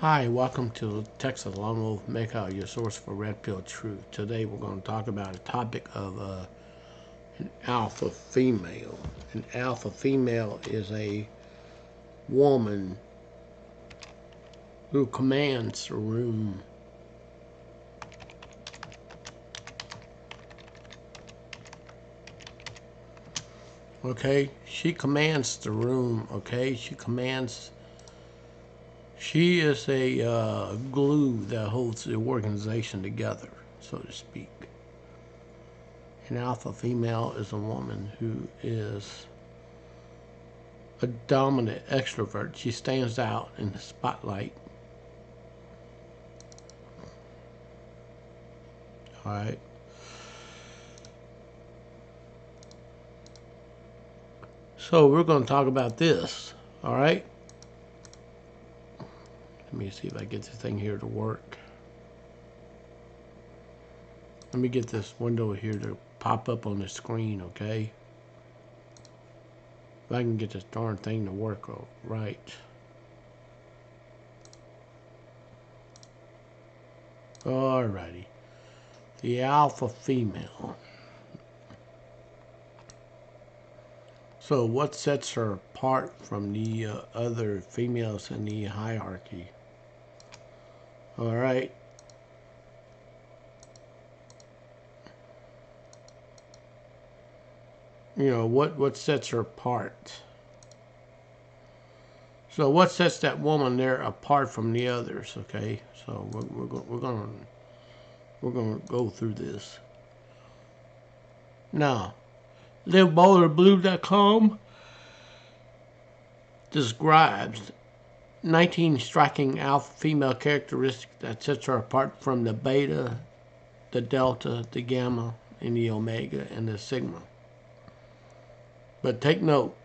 Hi, welcome to Texas Lone Wolf Makeout, your source for Red Pill Truth. Today we're going to talk about a topic of an alpha female. An alpha female is a woman who commands the room. Okay, she commands the room. Okay, She is a glue that holds the organization together, so to speak. An alpha female is a woman who is a dominant extrovert. She stands out in the spotlight. All right. So we're going to talk about this. All right. Let me see if I get this thing here to work. Let me get this window here to pop up on the screen, okay? If I can get this darn thing to work all right. Alrighty. The alpha female. So what sets her apart from the other females in the hierarchy? Alright. You know, what sets her apart? So what sets that woman there apart from the others? Okay, so we're gonna go through this now. LiveBoulderBlue.com describes 19 striking alpha female characteristics that sets her apart from the beta, the delta, the gamma, and the omega, and the sigma. But take note.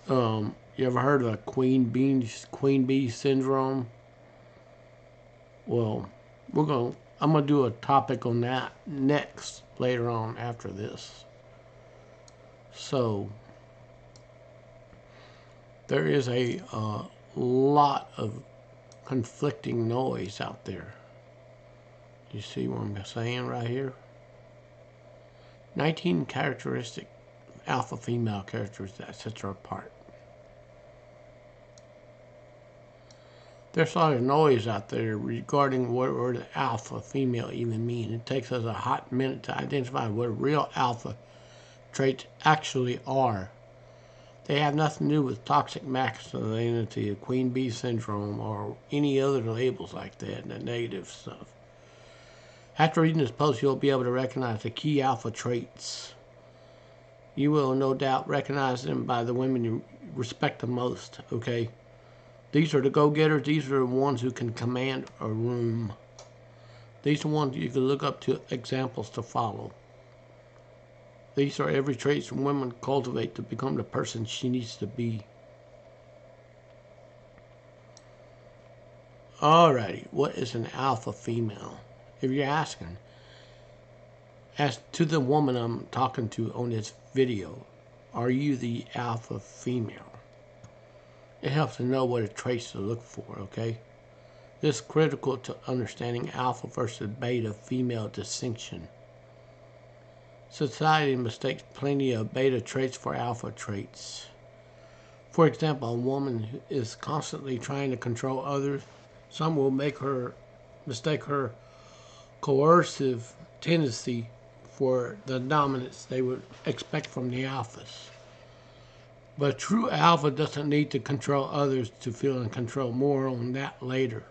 You ever heard of queen bee syndrome? Well, I'm gonna do a topic on that next later on after this. So there is a lot of conflicting noise out there. You see what I'm saying right here? 19 characteristic alpha female characteristics that sets her apart. There's a lot of noise out there regarding what the alpha female even mean. It takes us a hot minute to identify what real alpha traits actually are. They have nothing to do with toxic masculinity, queen bee syndrome, or any other labels like that, the negative stuff. After reading this post, you'll be able to recognize the key alpha traits. You will no doubt recognize them by the women you respect the most, okay? These are the go-getters. These are the ones who can command a room. These are the ones you can look up to examples to follow. These are every traits women cultivate to become the person she needs to be. Alrighty, what is an alpha female? If you're asking, as to the woman I'm talking to on this video, are you the alpha female? It helps to know what traits to look for, okay? This is critical to understanding alpha versus beta female distinction. Society mistakes plenty of beta traits for alpha traits. For example, a woman who is constantly trying to control others. Some will mistake her coercive tendency for the dominance they would expect from the alphas. But true alpha doesn't need to control others to feel in control. More on that later.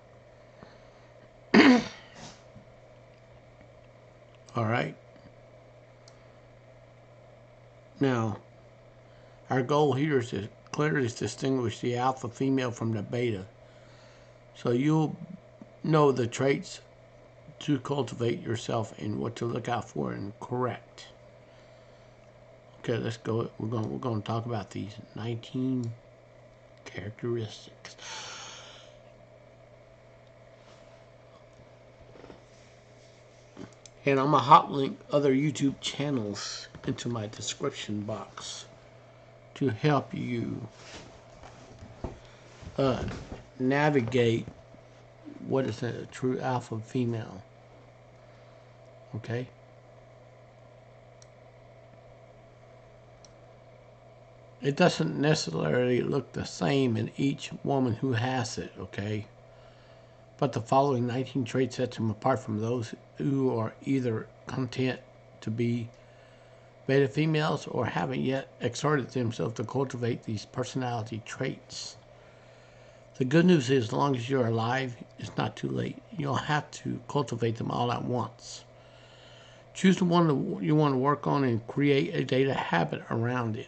All right. Now, our goal here is to clearly distinguish the alpha female from the beta. So you'll know the traits to cultivate yourself and what to look out for and correct. Okay, let's go. We're going to talk about these 19 characteristics. And I'm going to hot link other YouTube channels into my description box to help you navigate what is a true alpha female. Okay? It doesn't necessarily look the same in each woman who has it, okay? But the following 19 traits set them apart from those who are either content to be beta females or haven't yet exerted themselves to cultivate these personality traits. The good news is, as long as you're alive, it's not too late. You don't have to cultivate them all at once. Choose the one you want to work on and create a data habit around it.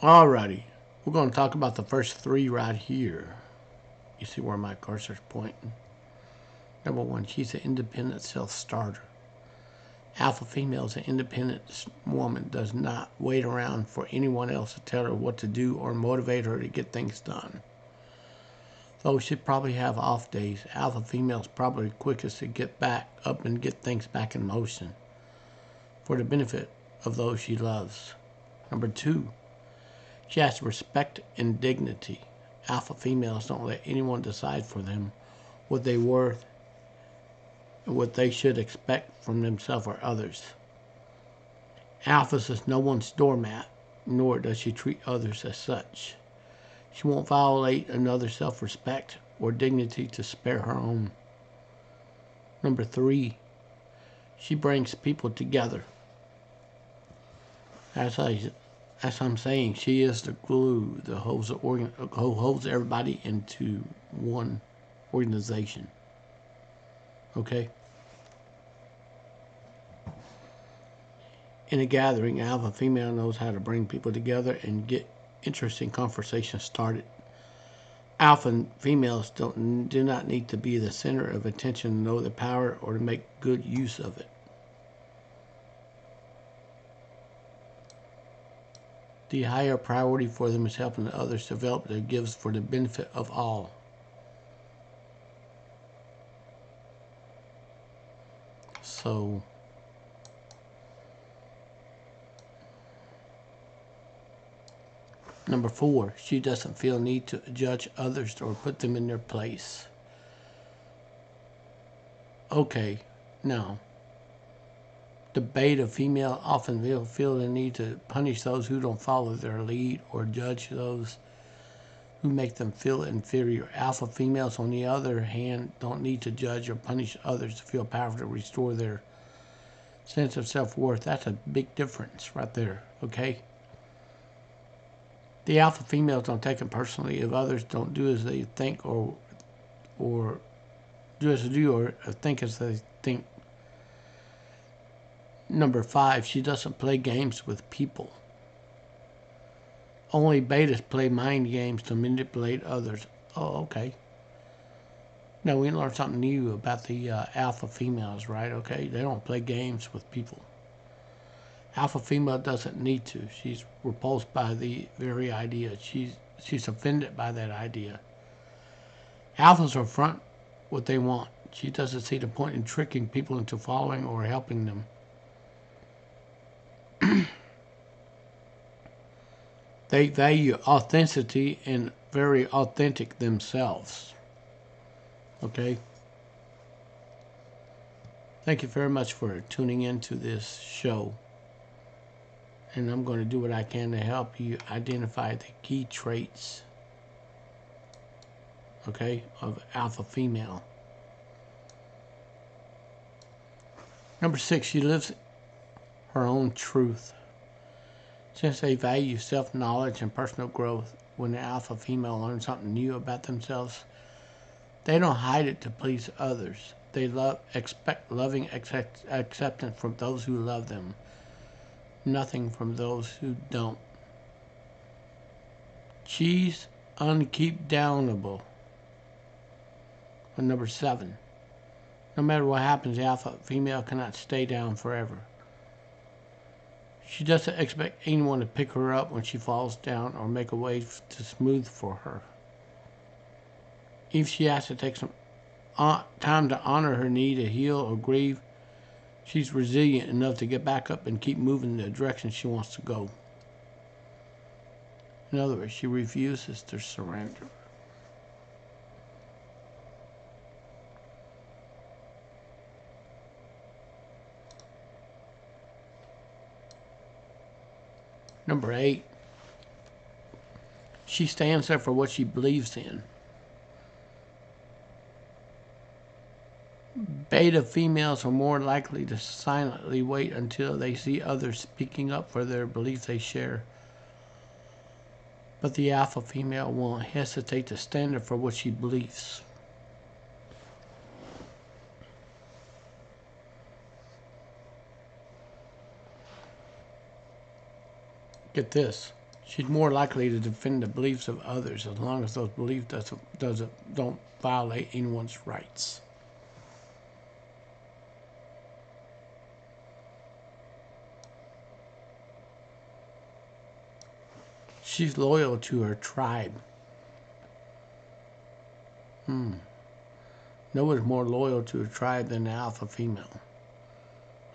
Alrighty, we're going to talk about the first three right here. You see where my cursor's pointing? Number one, she's an independent self-starter. Alpha female is an independent woman, does not wait around for anyone else to tell her what to do or motivate her to get things done. Though she probably have off days, alpha female is probably quickest to get back up and get things back in motion for the benefit of those she loves. Number two, she has respect and dignity. Alpha females don't let anyone decide for them what they're worth and what they should expect from themselves or others. Alpha is no one's doormat, nor does she treat others as such. She won't violate another's self-respect or dignity to spare her own. Number three, she brings people together. As I'm saying, she is the glue that holds everybody into one organization. Okay? In a gathering, alpha female knows how to bring people together and get interesting conversations started. Alpha females do not need to be the center of attention to know their power or to make good use of it. The higher priority for them is helping others develop their gifts for the benefit of all. So, number four, she doesn't feel need to judge others or put them in their place. Okay, now, the beta female often feel the need to punish those who don't follow their lead or judge those who make them feel inferior. Alpha females, on the other hand, don't need to judge or punish others to feel powerful to restore their sense of self-worth. That's a big difference right there, okay? The alpha females don't take it personally if others don't do as they think or do as they do or think as they think. Number five, she doesn't play games with people. Only betas play mind games to manipulate others. Oh, okay. Now we learned something new about the alpha females, right? Okay, they don't play games with people. Alpha female doesn't need to. She's repulsed by the very idea. She's offended by that idea. Alphas are front what they want. She doesn't see the point in tricking people into following or helping them. They value authenticity and very authentic themselves. Okay? Thank you very much for tuning into this show. And I'm going to do what I can to help you identify the key traits, okay, of alpha female. Number six, she lives her own truth. Since they value self-knowledge and personal growth, when the alpha female learns something new about themselves, they don't hide it to please others. They expect loving acceptance from those who love them, nothing from those who don't. She's unkeepdownable. And number seven, no matter what happens, the alpha female cannot stay down forever. She doesn't expect anyone to pick her up when she falls down or make a way to smooth for her. If she has to take some time to honor her need to heal or grieve, she's resilient enough to get back up and keep moving in the direction she wants to go. In other words, she refuses to surrender. Number 8, she stands there for what she believes in. Beta females are more likely to silently wait until they see others speaking up for their beliefs they share. But the alpha female won't hesitate to stand there for what she believes. Get this. She's more likely to defend the beliefs of others as long as those beliefs don't violate anyone's rights. She's loyal to her tribe. No one's more loyal to her tribe than the alpha female.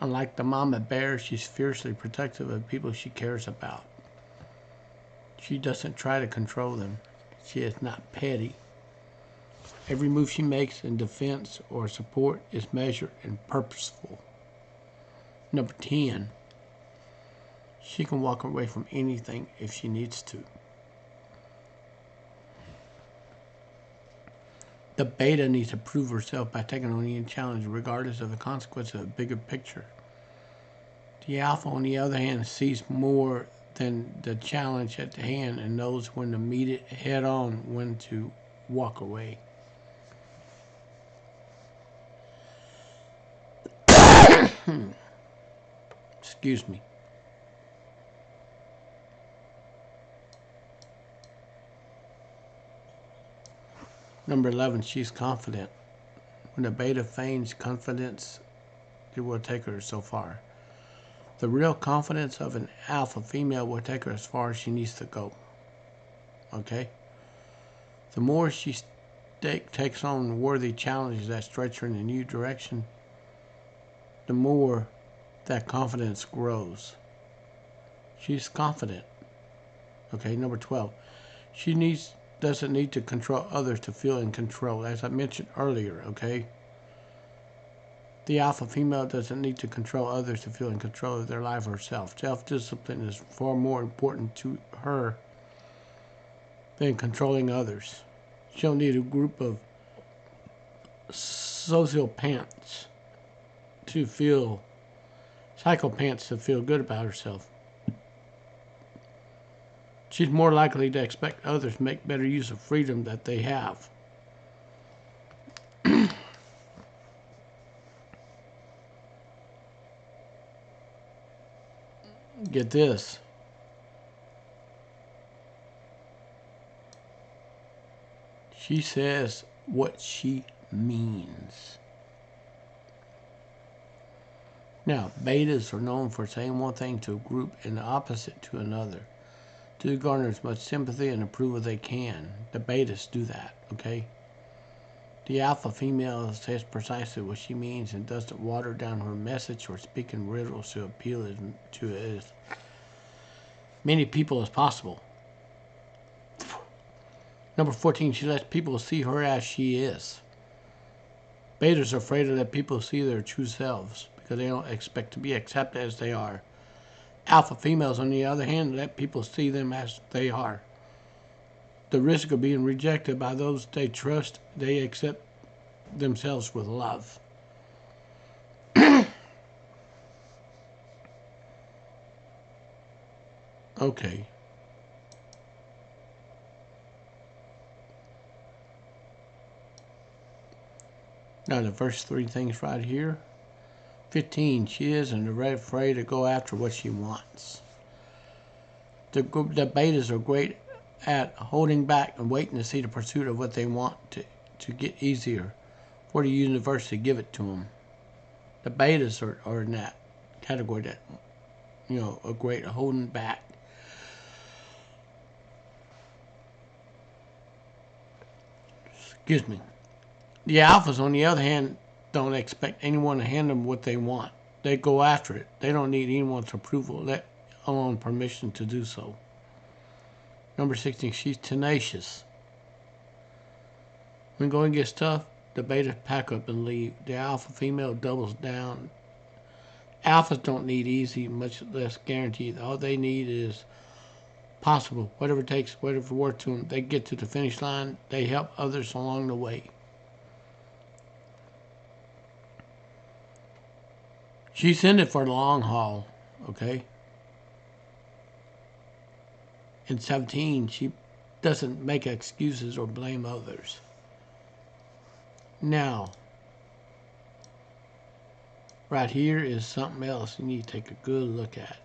Unlike the mama bear, she's fiercely protective of people she cares about. She doesn't try to control them. She is not petty. Every move she makes in defense or support is measured and purposeful. Number 10, she can walk away from anything if she needs to. The beta needs to prove herself by taking on any challenge regardless of the consequences of the bigger picture. The alpha, on the other hand, sees more than the challenge at hand and knows when to meet it head on, when to walk away. Excuse me. Number 11, she's confident. When the beta feigns confidence, it will take her so far. The real confidence of an alpha female will take her as far as she needs to go. Okay? The more she takes on worthy challenges that stretch her in a new direction, the more that confidence grows. She's confident. Okay, number 12. She doesn't need to control others to feel in control, as I mentioned earlier, okay? The alpha female doesn't need to control others to feel in control of their life herself. Self-discipline is far more important to her than controlling others. She don't need a group of psychopaths to feel good about herself. She's more likely to expect others to make better use of freedom that they have. Get this. She says what she means. Now, betas are known for saying one thing to a group and the opposite to another, to garner as much sympathy and approval as they can. The betas do that, okay? The alpha female says precisely what she means and doesn't water down her message or speak in riddles to appeal to as many people as possible. Number 14, she lets people see her as she is. Betas are afraid to let people see their true selves because they don't expect to be accepted as they are. Alpha females, on the other hand, let people see them as they are. The risk of being rejected by those they trust, they accept themselves with love. Okay. Now the first 3 things right here. 15, she isn't afraid to go after what she wants. The betas are great at holding back and waiting to see the pursuit of what they want to get easier for the universe to give it to them. The betas are in that category that, are great at holding back. Excuse me. The alphas, on the other hand, don't expect anyone to hand them what they want. They go after it. They don't need anyone's approval, let alone permission to do so. Number 16, she's tenacious. When going gets tough, the betas pack up and leave. The alpha female doubles down. Alphas don't need easy, much less guaranteed. All they need is possible. Whatever it takes, whatever works to them. They get to the finish line. They help others along the way. She's in it for the long haul, okay? In 17, she doesn't make excuses or blame others. Now, right here is something else you need to take a good look at.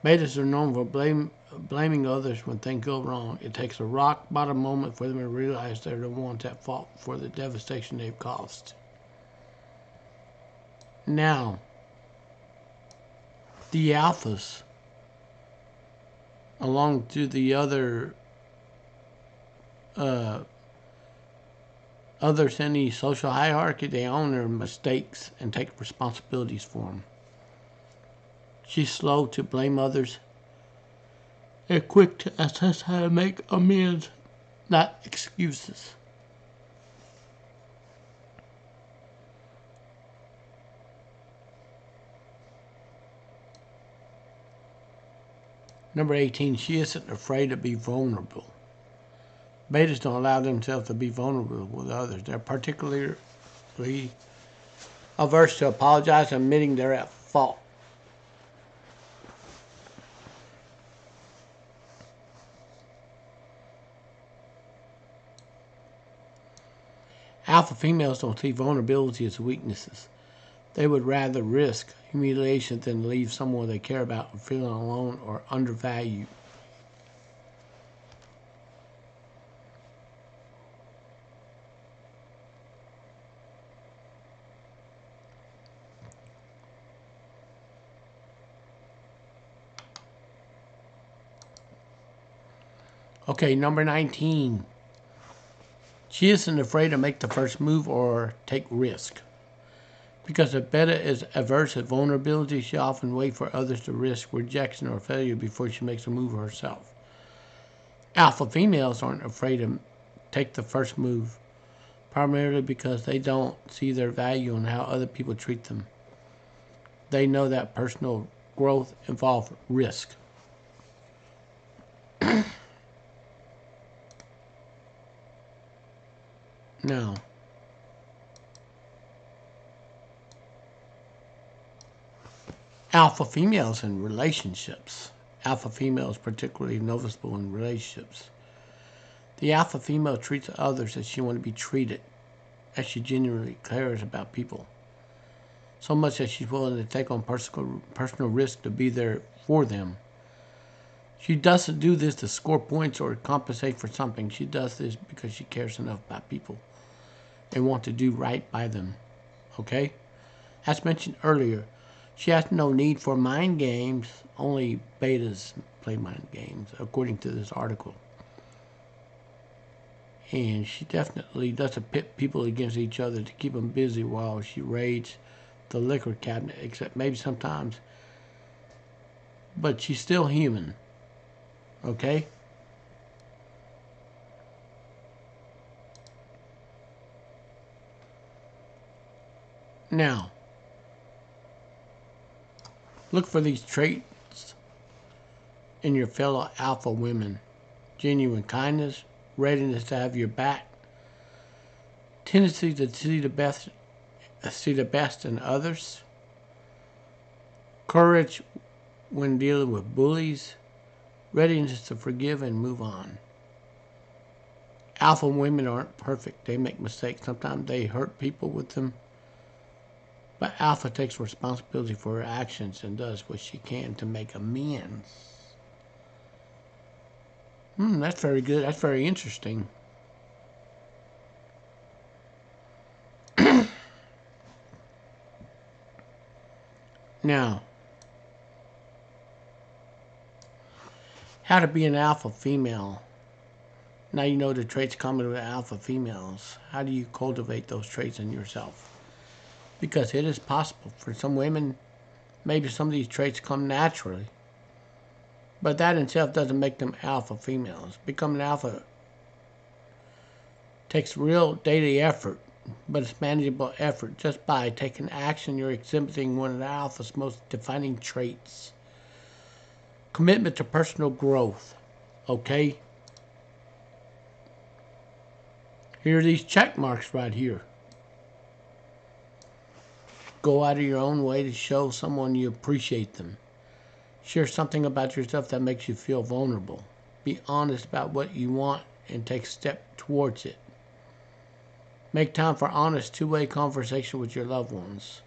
Betas are known for blaming others when things go wrong. It takes a rock bottom moment for them to realize they're the ones at fault for the devastation they've caused. Now, the alphas, along to the others in the social hierarchy, they own their mistakes and take responsibilities for them. She's slow to blame others and quick to assess how to make amends, not excuses. Number 18, she isn't afraid to be vulnerable. Betas don't allow themselves to be vulnerable with others. They're particularly averse to apologize and admitting they're at fault. Alpha females don't see vulnerability as weaknesses. They would rather risk humiliation than leave someone they care about feeling alone or undervalued. Okay, number 19. She isn't afraid to make the first move or take risk. Because a beta is averse to vulnerability, she often waits for others to risk rejection or failure before she makes a move herself. Alpha females aren't afraid to take the first move, primarily because they don't see their value in how other people treat them. They know that personal growth involves risk. Now, alpha females in relationships. Alpha females particularly noticeable in relationships. The alpha female treats others as she wants to be treated, as she genuinely cares about people. So much that she's willing to take on personal risk to be there for them. She doesn't do this to score points or compensate for something. She does this because she cares enough about people and want to do right by them. Okay? As mentioned earlier, she has no need for mind games. Only betas play mind games, according to this article. And she definitely doesn't pit people against each other to keep them busy while she raids the liquor cabinet, except maybe sometimes. But she's still human. Okay? Now, look for these traits in your fellow alpha women. Genuine kindness, readiness to have your back, tendency to see the best in others, courage when dealing with bullies, readiness to forgive and move on. Alpha women aren't perfect. They make mistakes. Sometimes they hurt people with them. But Alpha takes responsibility for her actions and does what she can to make amends. That's very good. That's very interesting. Now, how to be an alpha female. Now you know the traits common with alpha females. How do you cultivate those traits in yourself? Because it is possible for some women, maybe some of these traits come naturally. But that in itself doesn't make them alpha females. Becoming alpha takes real daily effort, but it's manageable effort. Just by taking action, you're exhibiting one of the alpha's most defining traits. Commitment to personal growth. Okay? Here are these check marks right here. Go out of your own way to show someone you appreciate them. Share something about yourself that makes you feel vulnerable. Be honest about what you want and take a step towards it. Make time for honest two-way conversation with your loved ones.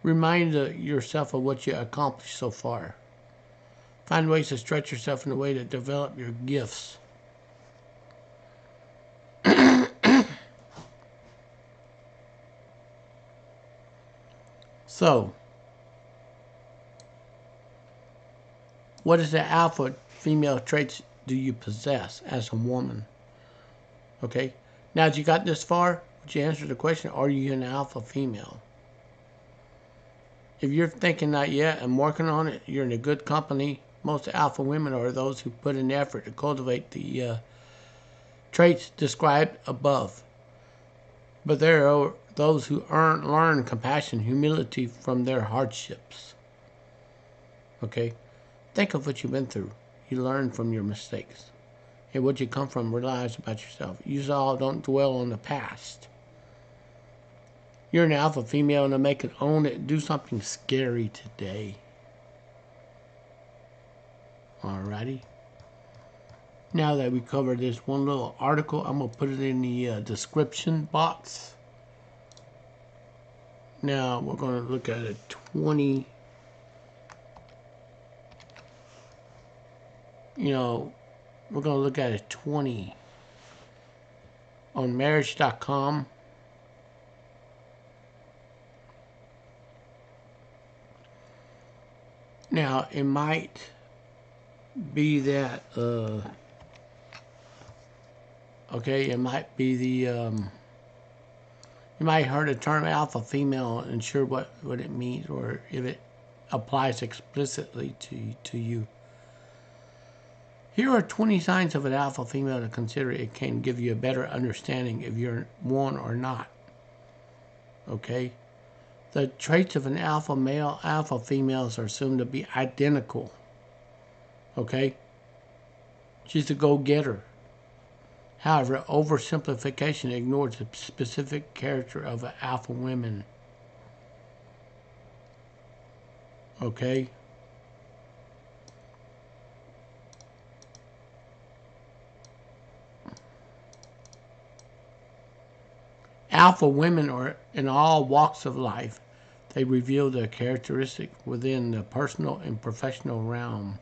Remind yourself of what you accomplished so far. Find ways to stretch yourself in a way to develop your gifts. So, what is the alpha female traits do you possess as a woman? Okay. Now that you got this far, would you answer the question, are you an alpha female? If you're thinking not yet and working on it, you're in a good company. Most alpha women are those who put in effort to cultivate the traits described above. But there are those who learn compassion, humility from their hardships. Okay? Think of what you've been through. You learn from your mistakes. And what you come from relies about yourself. You all don't dwell on the past. You're an alpha female and to make it, own it, do something scary today. Alrighty. Now that we covered this one little article, I'm going to put it in the description box. Now we're going to look at a 20, we're going to look at a 20 on marriage.com. Now, it might be that, it might be the, you might heard the term alpha female and sure what it means or if it applies explicitly to you. Here are 20 signs of an alpha female to consider. It can give you a better understanding if you're one or not. Okay? The traits of an alpha male, alpha females are assumed to be identical. Okay? She's a go-getter. However, oversimplification ignores the specific character of an alpha woman. Okay? Alpha women are in all walks of life. They reveal their characteristics within the personal and professional realm.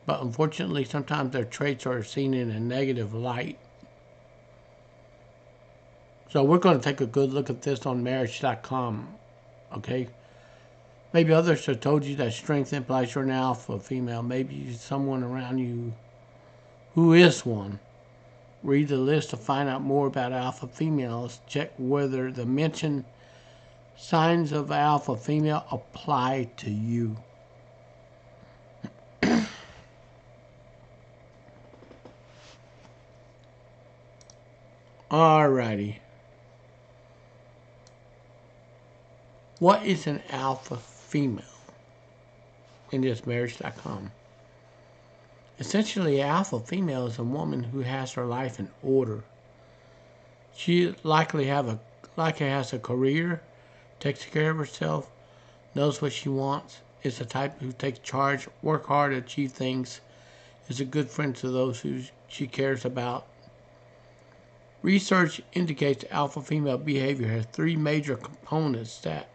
But unfortunately, sometimes their traits are seen in a negative light. So we're going to take a good look at this on marriage.com. Okay? Maybe others have told you that strength implies you're an alpha female. Maybe someone around you who is one. Read the list to find out more about alpha females. Check whether the mentioned signs of alpha female apply to you. Alrighty. What is an alpha female in this marriage.com? Essentially, an alpha female is a woman who has her life in order. She likely has a career, takes care of herself, knows what she wants, is the type who takes charge, work hard to achieve things, is a good friend to those who she cares about. Research indicates alpha female behavior has three major components that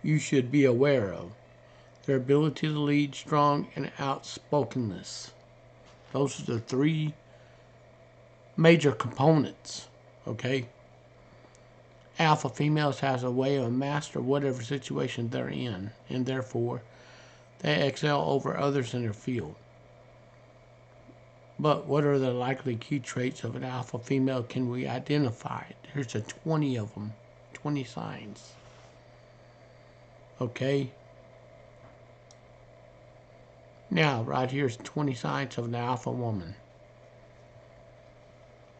you should be aware of. Their ability to lead, strong, and outspokenness. Those are the three major components, okay? Alpha females has a way of master whatever situation they're in, and therefore they excel over others in their field. But what are the likely key traits of an alpha female can we identify? Here's 20 of them, 20 signs. Okay? Now, right here's 20 signs of an alpha woman.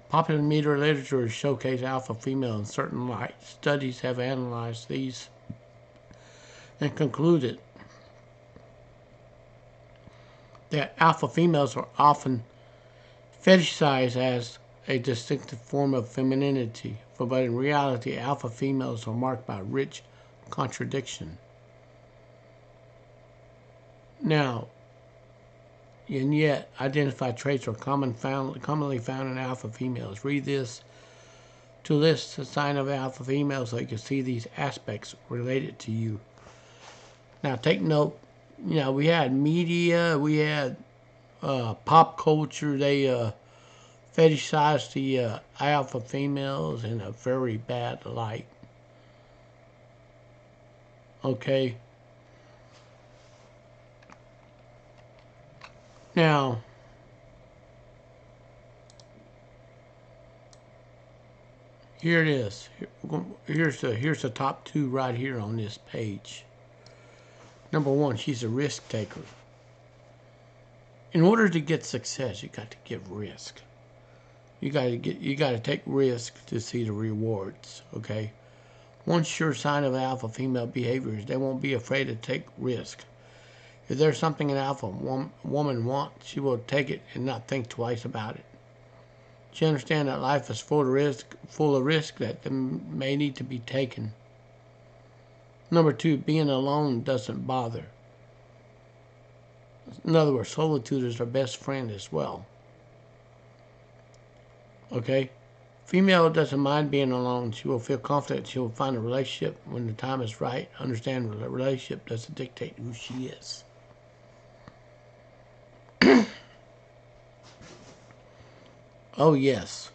Popular media literature showcase alpha female in certain light. Studies have analyzed these and concluded that alpha females are often fetishized as a distinctive form of femininity, but in reality, alpha females are marked by rich contradiction. Now, and yet, identified traits are commonly found in alpha females. Read this to list the sign of alpha females so you can see these aspects related to you. Now, take note. We had media, we had pop culture. They fetishized the alpha females in a very bad light. Okay. Now, here it is. Here's the top two right here on this page. Number one, she's a risk taker. In order to get success, you got to give risk. You got to take risk to see the rewards. Okay. One sure sign of alpha female behavior is they won't be afraid to take risk. If there's something an alpha woman wants, she will take it and not think twice about it. She understands that life is full of risk that may need to be taken. Number two, being alone doesn't bother. In other words, solitude is her best friend as well. Okay? Female doesn't mind being alone. She will feel confident she will find a relationship when the time is right. Understand that a relationship doesn't dictate who she is. Oh, yes.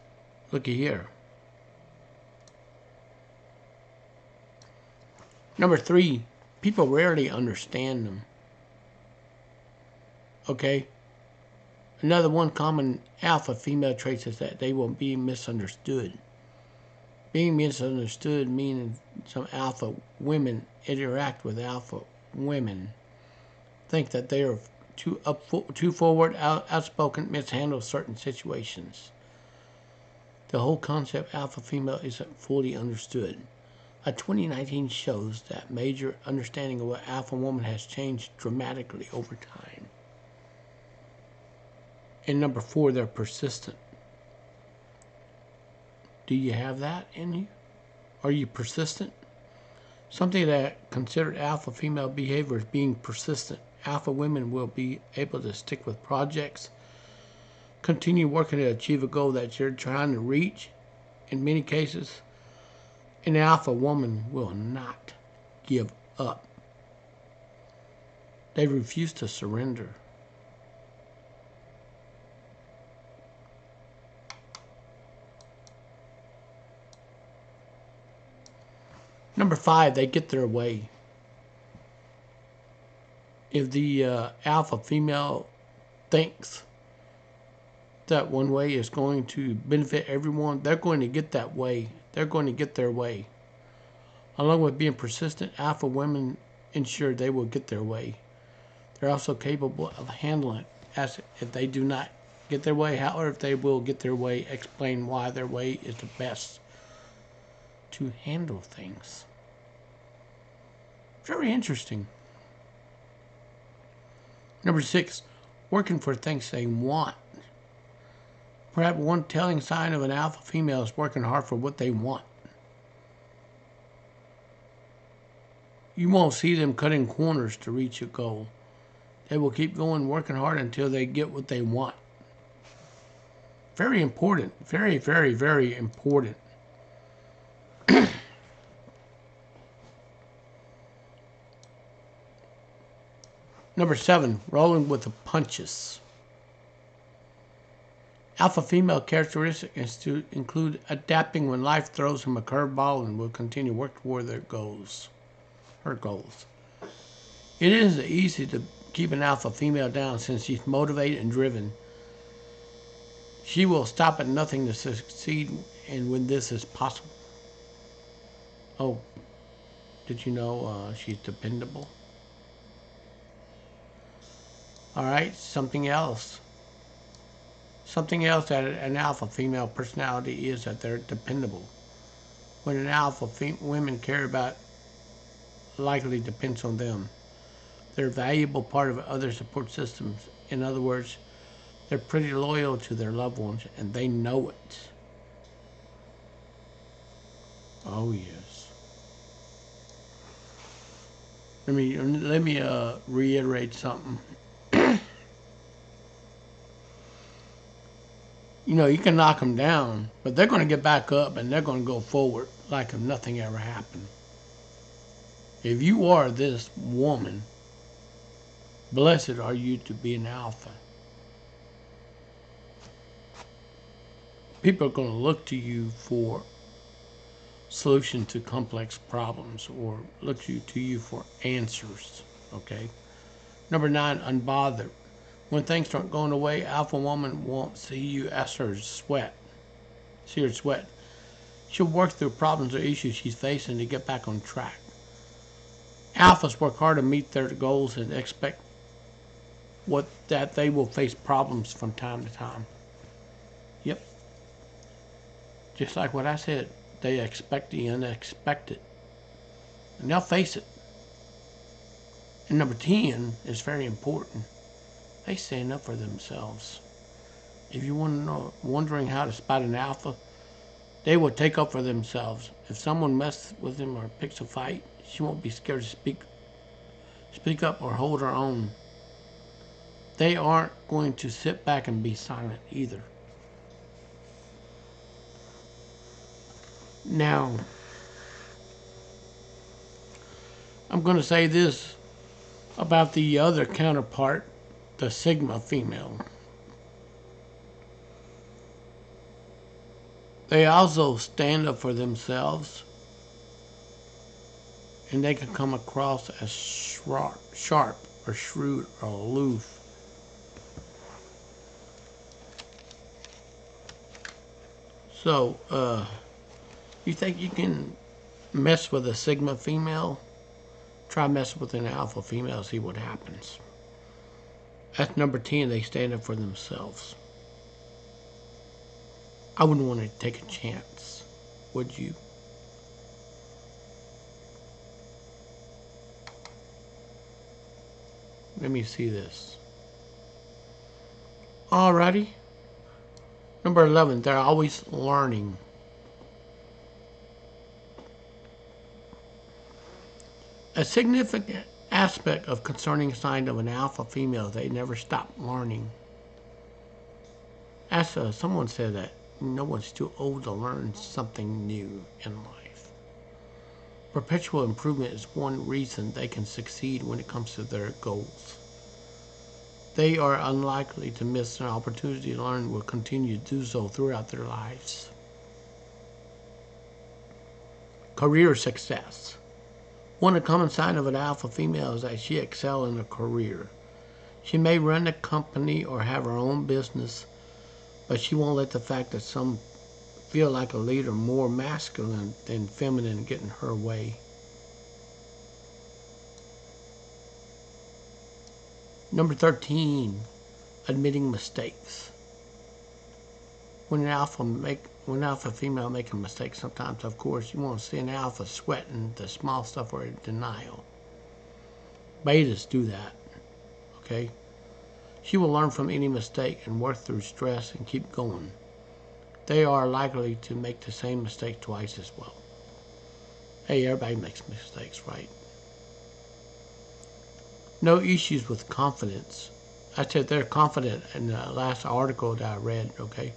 Looky here. Number three, people rarely understand them. Okay? Another one common alpha female trait is that they will be misunderstood. Being misunderstood meaning some alpha women interact with alpha women, think that they are too forward, outspoken, mishandle certain situations. The whole concept alpha female isn't fully understood. A 2019 shows that major understanding of what alpha woman has changed dramatically over time. And number four, they're persistent. Do you have that in you? Are you persistent? Something that considered alpha female behavior as being persistent. Alpha women will be able to stick with projects, continue working to achieve a goal that you're trying to reach. In many cases, an alpha woman will not give up. They refuse to surrender. Number five, they get their way. If the alpha female thinks that one way is going to benefit everyone, they're going to get that way. They're going to get their way. Along with being persistent, alpha women ensure they will get their way. They're also capable of handling as if they do not get their way. However, if they will get their way, explain why their way is the best to handle things. Very interesting. Number six, working for things they want. Perhaps one telling sign of an alpha female is working hard for what they want. You won't see them cutting corners to reach a goal. They will keep going, working hard until they get what they want. Very important. Very, very, very important. Number seven, rolling with the punches. Alpha female characteristics include adapting when life throws them a curveball and will continue to work toward her goals. It isn't easy to keep an alpha female down since she's motivated and driven. She will stop at nothing to succeed, and when this is possible. Oh, did you know she's dependable? All right, something else. Something else that an alpha female personality is that they're dependable. When an alpha women care about likely depends on them. They're a valuable part of other support systems. In other words, they're pretty loyal to their loved ones and they know it. Oh yes. Let me reiterate something. You know, you can knock them down, but they're going to get back up and they're going to go forward like if nothing ever happened. If you are this woman, blessed are you to be an alpha. People are going to look to you for solution to complex problems or look to you for answers. Okay. Number 9, unbothered. When things start going away, alpha woman won't see you as her sweat. See her sweat. She'll work through problems or issues she's facing to get back on track. Alphas work hard to meet their goals and expect that they will face problems from time to time. Yep. Just like what I said, they expect the unexpected. And they'll face it. And number 10 is very important. They stand up for themselves. If you want to know, wondering how to spot an alpha, they will take up for themselves. If someone messes with them or picks a fight, she won't be scared to speak up or hold her own. They aren't going to sit back and be silent either. Now, I'm going to say this about the other counterpart, the Sigma female. They also stand up for themselves, and they can come across as sharp or shrewd or aloof. So, you think you can mess with a Sigma female? Try messing with an alpha female, see what happens. That's number 10, they stand up for themselves. I wouldn't want to take a chance, would you? Let me see this. Alrighty. Number 11, they're always learning. A significant aspect of concerning sign of an alpha female, they never stop learning. As someone said that no one's too old to learn something new in life. Perpetual improvement is one reason they can succeed when it comes to their goals. They are unlikely to miss an opportunity to learn and will continue to do so throughout their lives. Career success. One common sign of an alpha female is that she excels in a career. She may run a company or have her own business, but she won't let the fact that some feel like a leader more masculine than feminine get in her way. Number 13, admitting mistakes. When an alpha female making mistakes, sometimes, of course, you won't see an alpha sweating the small stuff or denial. Betas do that, okay? She will learn from any mistake and work through stress and keep going. They are likely to make the same mistake twice as well. Hey, everybody makes mistakes, right? No issues with confidence. I said they're confident in the last article that I read, okay?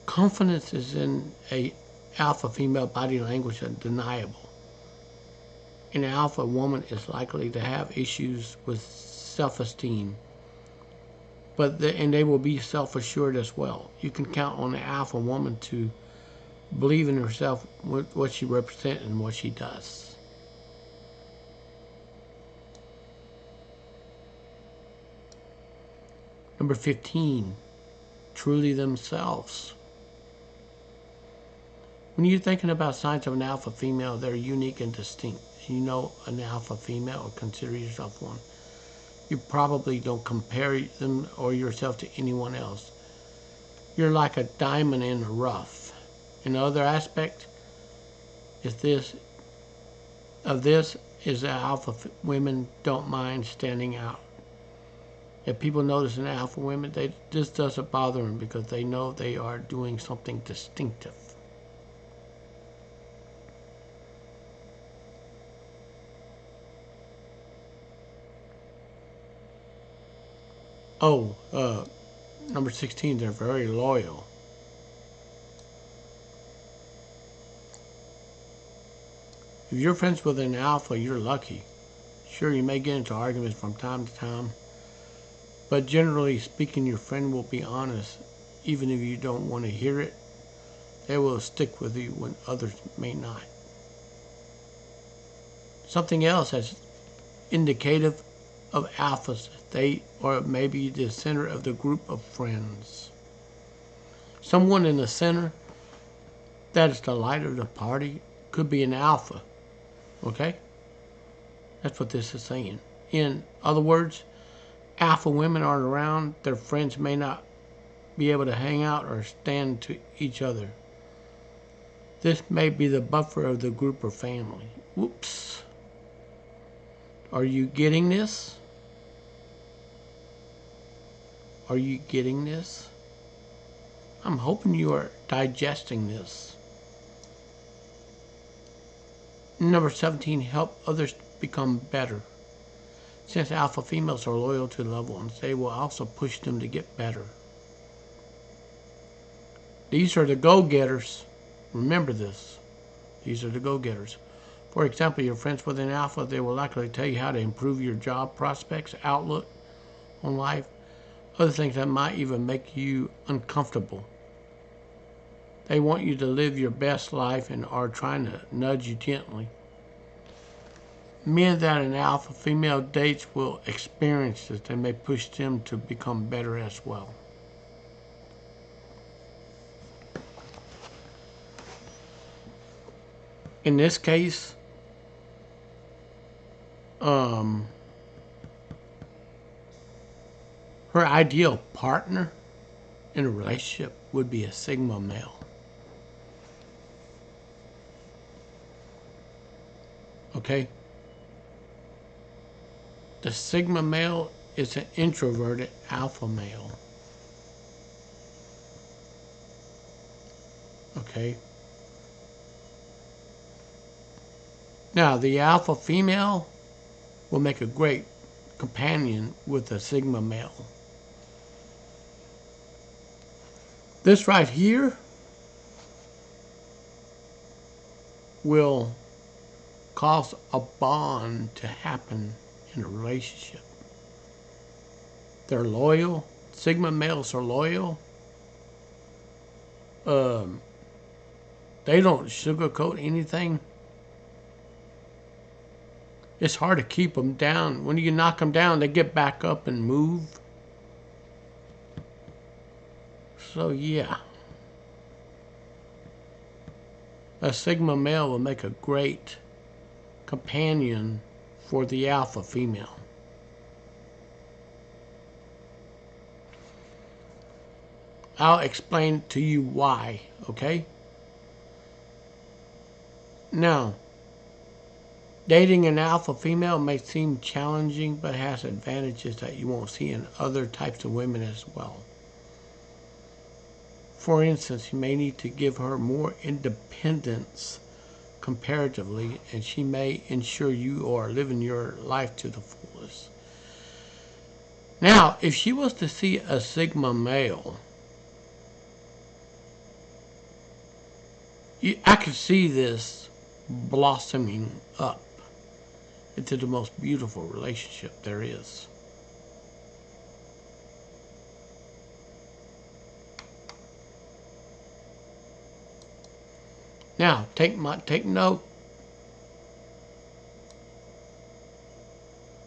Confidence is in a alpha female body language undeniable. An alpha woman is likely to have issues with self-esteem, and they will be self-assured as well. You can count on the alpha woman to believe in herself, what she represents and what she does. Number 15, truly themselves. When you're thinking about signs of an alpha female, they're unique and distinct. You know an alpha female, or consider yourself one. You probably don't compare them or yourself to anyone else. You're like a diamond in the rough. Another aspect is this is that alpha women don't mind standing out. If people notice an alpha women, this doesn't bother them because they know they are doing something distinctive. Oh, number 16, they're very loyal. If you're friends with an alpha, you're lucky. Sure, you may get into arguments from time to time, but generally speaking, your friend will be honest. Even if you don't want to hear it, they will stick with you when others may not. Something else that's indicative of alphas, they are maybe the center of the group of friends. Someone in the center that is the light of the party could be an alpha. Okay? That's what this is saying. In other words, alpha women aren't around, their friends may not be able to hang out or stand to each other. This may be the buffer of the group or family. Whoops. Are you getting this? Are you getting this? I'm hoping you are digesting this. Number 17, help others become better. Since alpha females are loyal to loved ones, they will also push them to get better. These are the go-getters. Remember this. These are the go-getters. For example, you're friends with an alpha, they will likely tell you how to improve your job prospects, outlook on life, other things that might even make you uncomfortable. They want you to live your best life and are trying to nudge you gently. Men that an alpha female dates will experience this. They may push them to become better as well. In this case, her ideal partner in a relationship would be a Sigma male. Okay? The Sigma male is an introverted alpha male. Okay? Now, the alpha female will make a great companion with a Sigma male. This right here will cause a bond to happen in a relationship. They're loyal. Sigma males are loyal. They don't sugarcoat anything. It's hard to keep them down. When you knock them down, they get back up and move. So yeah. A Sigma male will make a great companion for the alpha female. I'll explain to you why, okay? Now, dating an alpha female may seem challenging, but has advantages that you won't see in other types of women as well. For instance, you may need to give her more independence comparatively, and she may ensure you are living your life to the fullest. Now, if she was to see a Sigma male, I could see this blossoming up into the most beautiful relationship there is. Now, take note.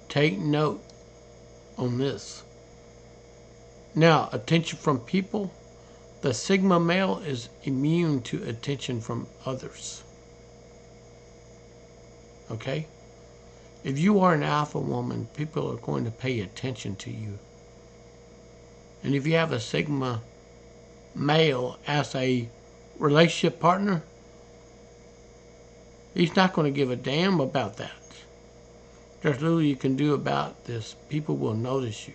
Take note on this. Now, attention from people. The Sigma male is immune to attention from others. Okay? If you are an alpha woman, people are going to pay attention to you. And if you have a sigma male as a relationship partner, he's not going to give a damn about that. There's little you can do about this. People will notice you.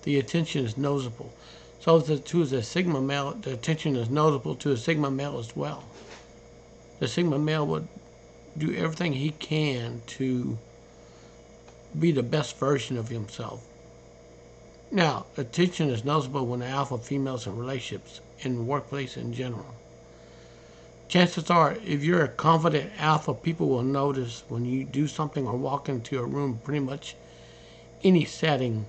The attention is noticeable. So to the sigma male, the attention is noticeable to a sigma male as well. The sigma male would do everything he can to be the best version of himself. Now, attention is noticeable when the alpha females in relationships, in the workplace in general. Chances are, if you're a confident alpha, people will notice when you do something or walk into a room, pretty much any setting.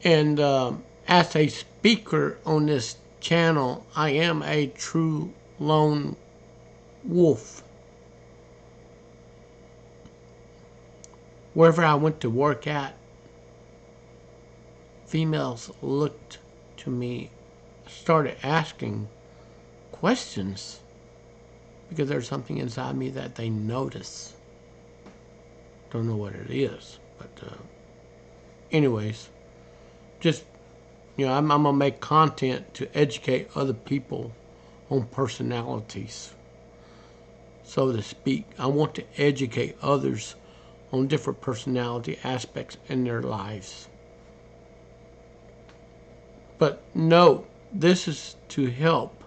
And as a speaker on this channel, I am a true lone wolf. Wherever I went to work at, females looked to me, started asking questions because there's something inside me that they notice. Don't know what it is, but anyways, just, I'm gonna make content to educate other people on personalities, so to speak. I want to educate others on different personality aspects in their lives. But no, this is to help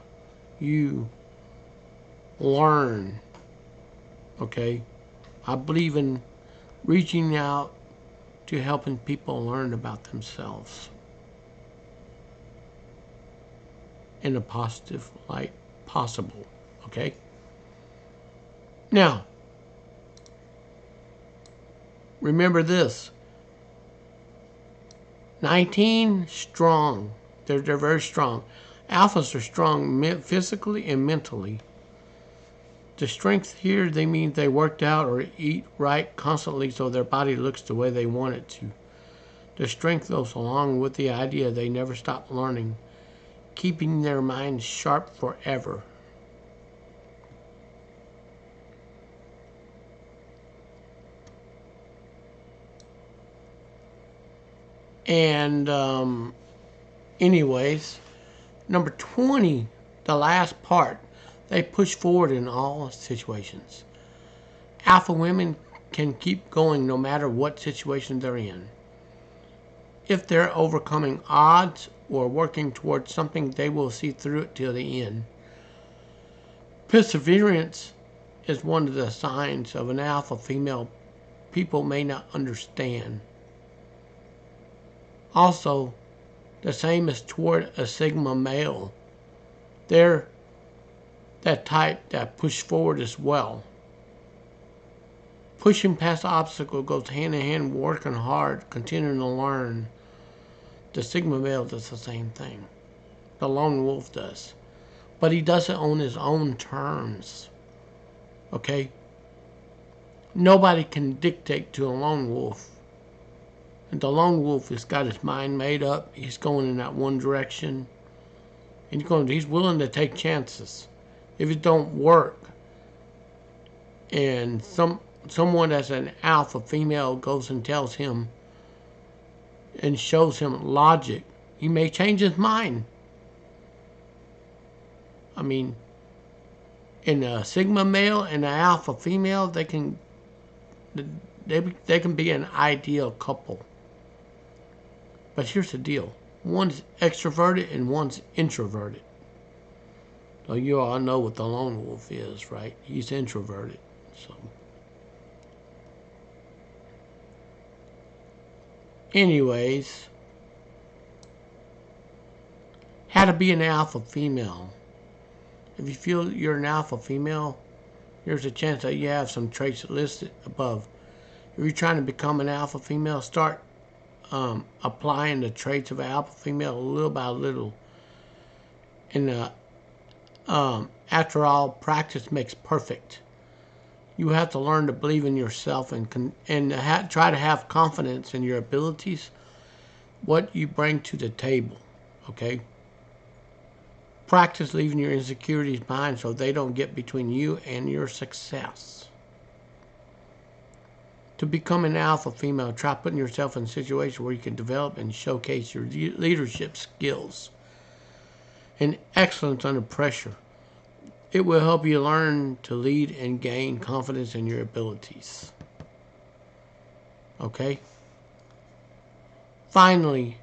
you learn, okay? I believe in reaching out to helping people learn about themselves in a positive light possible, okay? Now, remember this, 19 strong. They're very strong. Alphas are strong physically and mentally. The strength here, they mean they worked out or eat right constantly so their body looks the way they want it to. The strength goes along with the idea they never stop learning, keeping their minds sharp forever. And anyways, number 20, the last part, they push forward in all situations. Alpha women can keep going no matter what situation they're in. If they're overcoming odds or working towards something, they will see through it till the end. Perseverance is one of the signs of an alpha female people may not understand. Also, the same is toward a sigma male. They're that type that push forward as well. Pushing past obstacles goes hand in hand, working hard, continuing to learn. The sigma male does the same thing. The lone wolf does. But he does it on his own terms. Okay? Nobody can dictate to a lone wolf. And the lone wolf has got his mind made up. He's going in that one direction. And he's willing to take chances. If it don't work, and someone that's an alpha female goes and tells him and shows him logic, he may change his mind. I mean, in a sigma male and an alpha female, they can be an ideal couple. But here's the deal. One's extroverted and one's introverted. So you all know what the lone wolf is, right? He's introverted. So anyways, how to be an alpha female. If you feel you're an alpha female, there's a chance that you have some traits listed above. If you're trying to become an alpha female, start applying the traits of an alpha female little by little. And after all, practice makes perfect. You have to learn to believe in yourself and try to have confidence in your abilities, what you bring to the table, okay? Practice leaving your insecurities behind so they don't get between you and your success. To become an alpha female, try putting yourself in a situation where you can develop and showcase your leadership skills and excellence under pressure. It will help you learn to lead and gain confidence in your abilities. Okay? Finally,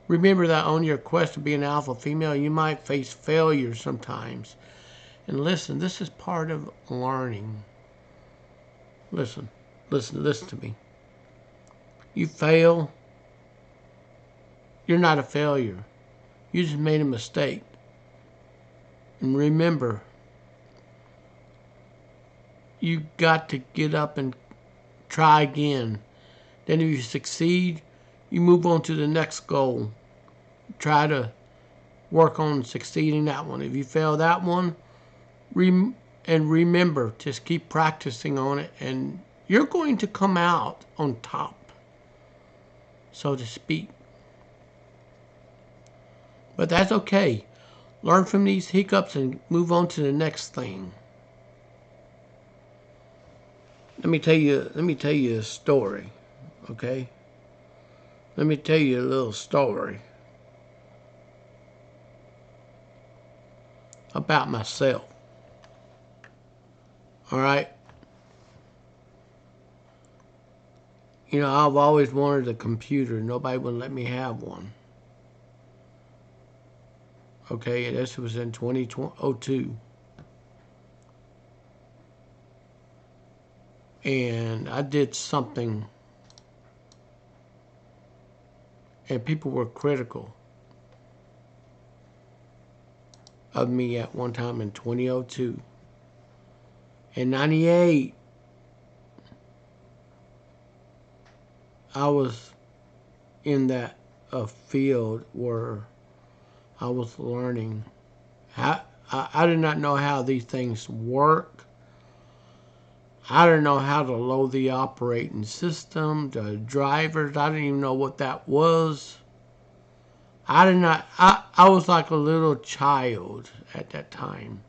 remember that on your quest to be an alpha female, you might face failure sometimes. And listen, this is part of learning. Listen to me. You fail, you're not a failure. You just made a mistake. And remember, you got to get up and try again. Then if you succeed, you move on to the next goal. Try to work on succeeding that one. If you fail that one, remember, just keep practicing on it, and you're going to come out on top, so to speak. But that's okay. Learn from these hiccups and move on to the next thing. Let me tell you a story, okay? Let me tell you a little story about myself. All right? You know, I've always wanted a computer. Nobody would let me have one. Okay, and this was in 2002. And I did something, and people were critical of me at one time in 2002. In 98, I was in that field where I was learning. I did not know how these things work. I didn't know how to load the operating system, the drivers. I didn't even know what that was. I was like a little child at that time.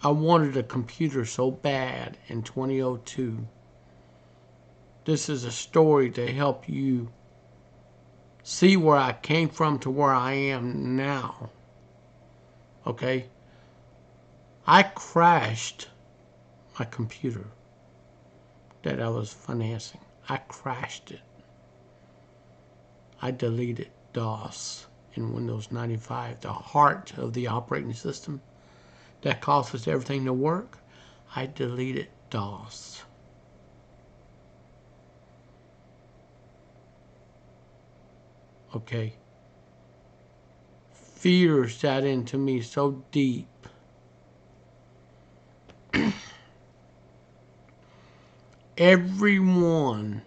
I wanted a computer so bad in 2002. This is a story to help you see where I came from to where I am now. Okay? I crashed my computer that I was financing. I crashed it. I deleted DOS in Windows 95, the heart of the operating system that causes everything to work. I deleted DOS. Okay? Fear sat into me so deep. Everyone,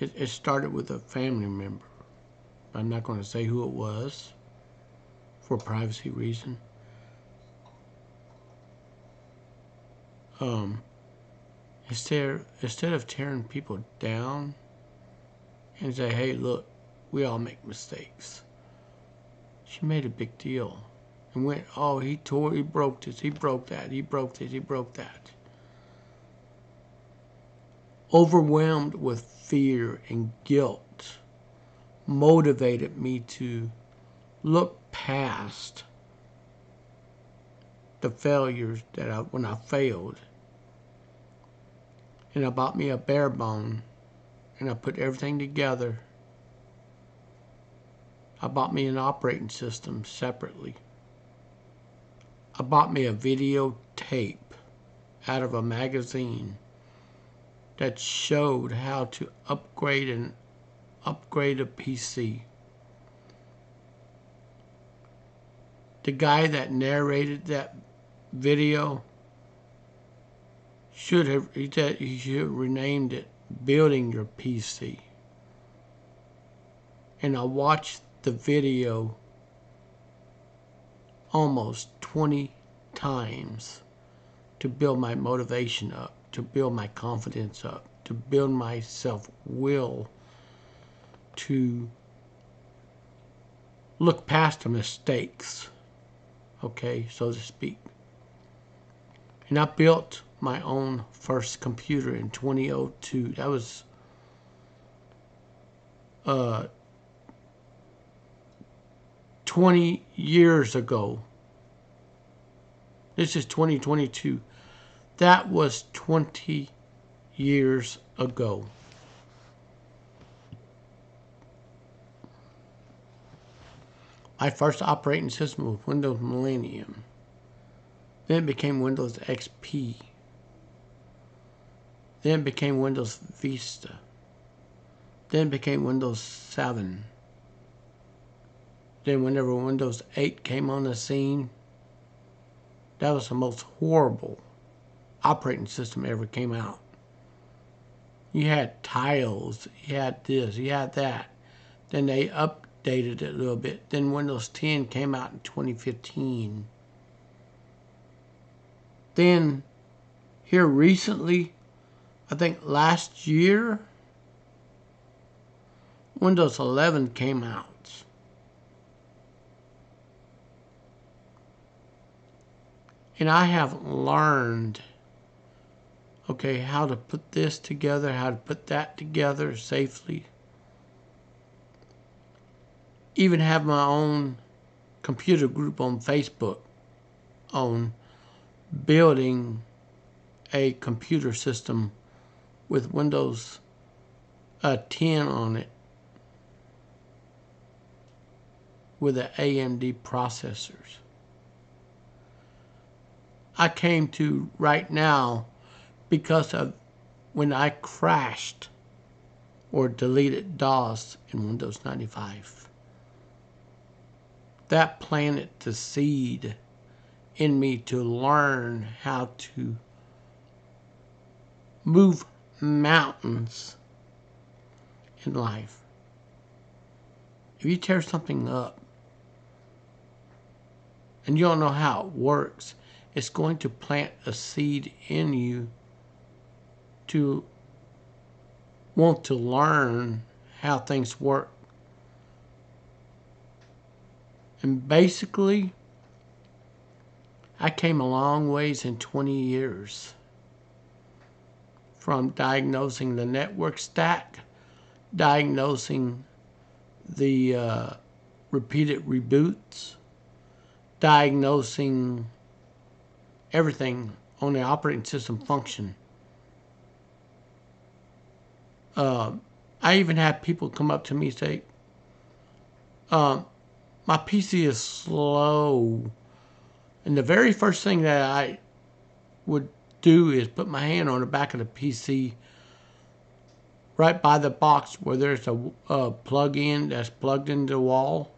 it started with a family member. I'm not going to say who it was for privacy reason. Instead of tearing people down and say, hey, look, we all make mistakes, she made a big deal and went, oh, he broke this, he broke that, he broke this, he broke that. Overwhelmed with fear and guilt motivated me to look past the failures when I failed. And I bought me a bare bone, and I put everything together. I bought me an operating system separately. I bought me a videotape out of a magazine that showed how to upgrade a PC. The guy that narrated that video he should have renamed it Building Your PC. And I watched the video almost 20 times to build my motivation up, to build my confidence up, to build myself will to look past the mistakes, okay, so to speak. And I built my own first computer in 2002. That was 20 years ago. This is 2022. That was 20 years ago. My first operating system was Windows Millennium. Then it became Windows XP. Then it became Windows Vista. Then it became Windows 7. Then whenever Windows 8 came on the scene, that was the most horrible operating system ever came out. You had tiles, you had this, you had that. Then they updated it a little bit. Then Windows 10 came out in 2015. Then here recently, I think last year, Windows 11 came out. And I have learned, okay, how to put this together, how to put that together safely. Even have my own computer group on Facebook on building a computer system with Windows 10 on it with the AMD processors. I came to right now because of when I crashed or deleted DOS in Windows 95. That planted the seed in me to learn how to move mountains in life. If you tear something up and you don't know how it works, it's going to plant a seed in you to want to learn how things work. And basically, I came a long ways in 20 years. From diagnosing the network stack, diagnosing the repeated reboots, diagnosing everything on the operating system function. I even had people come up to me and say, my PC is slow. And the very first thing that I would do is put my hand on the back of the PC right by the box where there's a plug-in that's plugged into the wall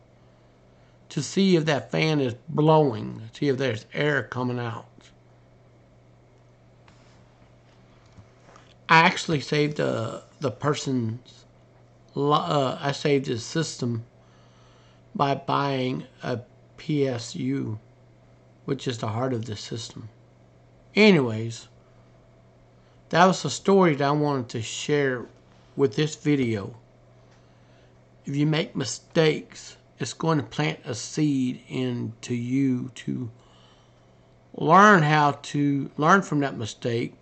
to see if that fan is blowing, see if there's air coming out. I actually saved the person's, I saved his system by buying a PSU, which is the heart of the system. Anyways, that was the story that I wanted to share with this video. If you make mistakes, it's going to plant a seed into you to learn how to learn from that mistake,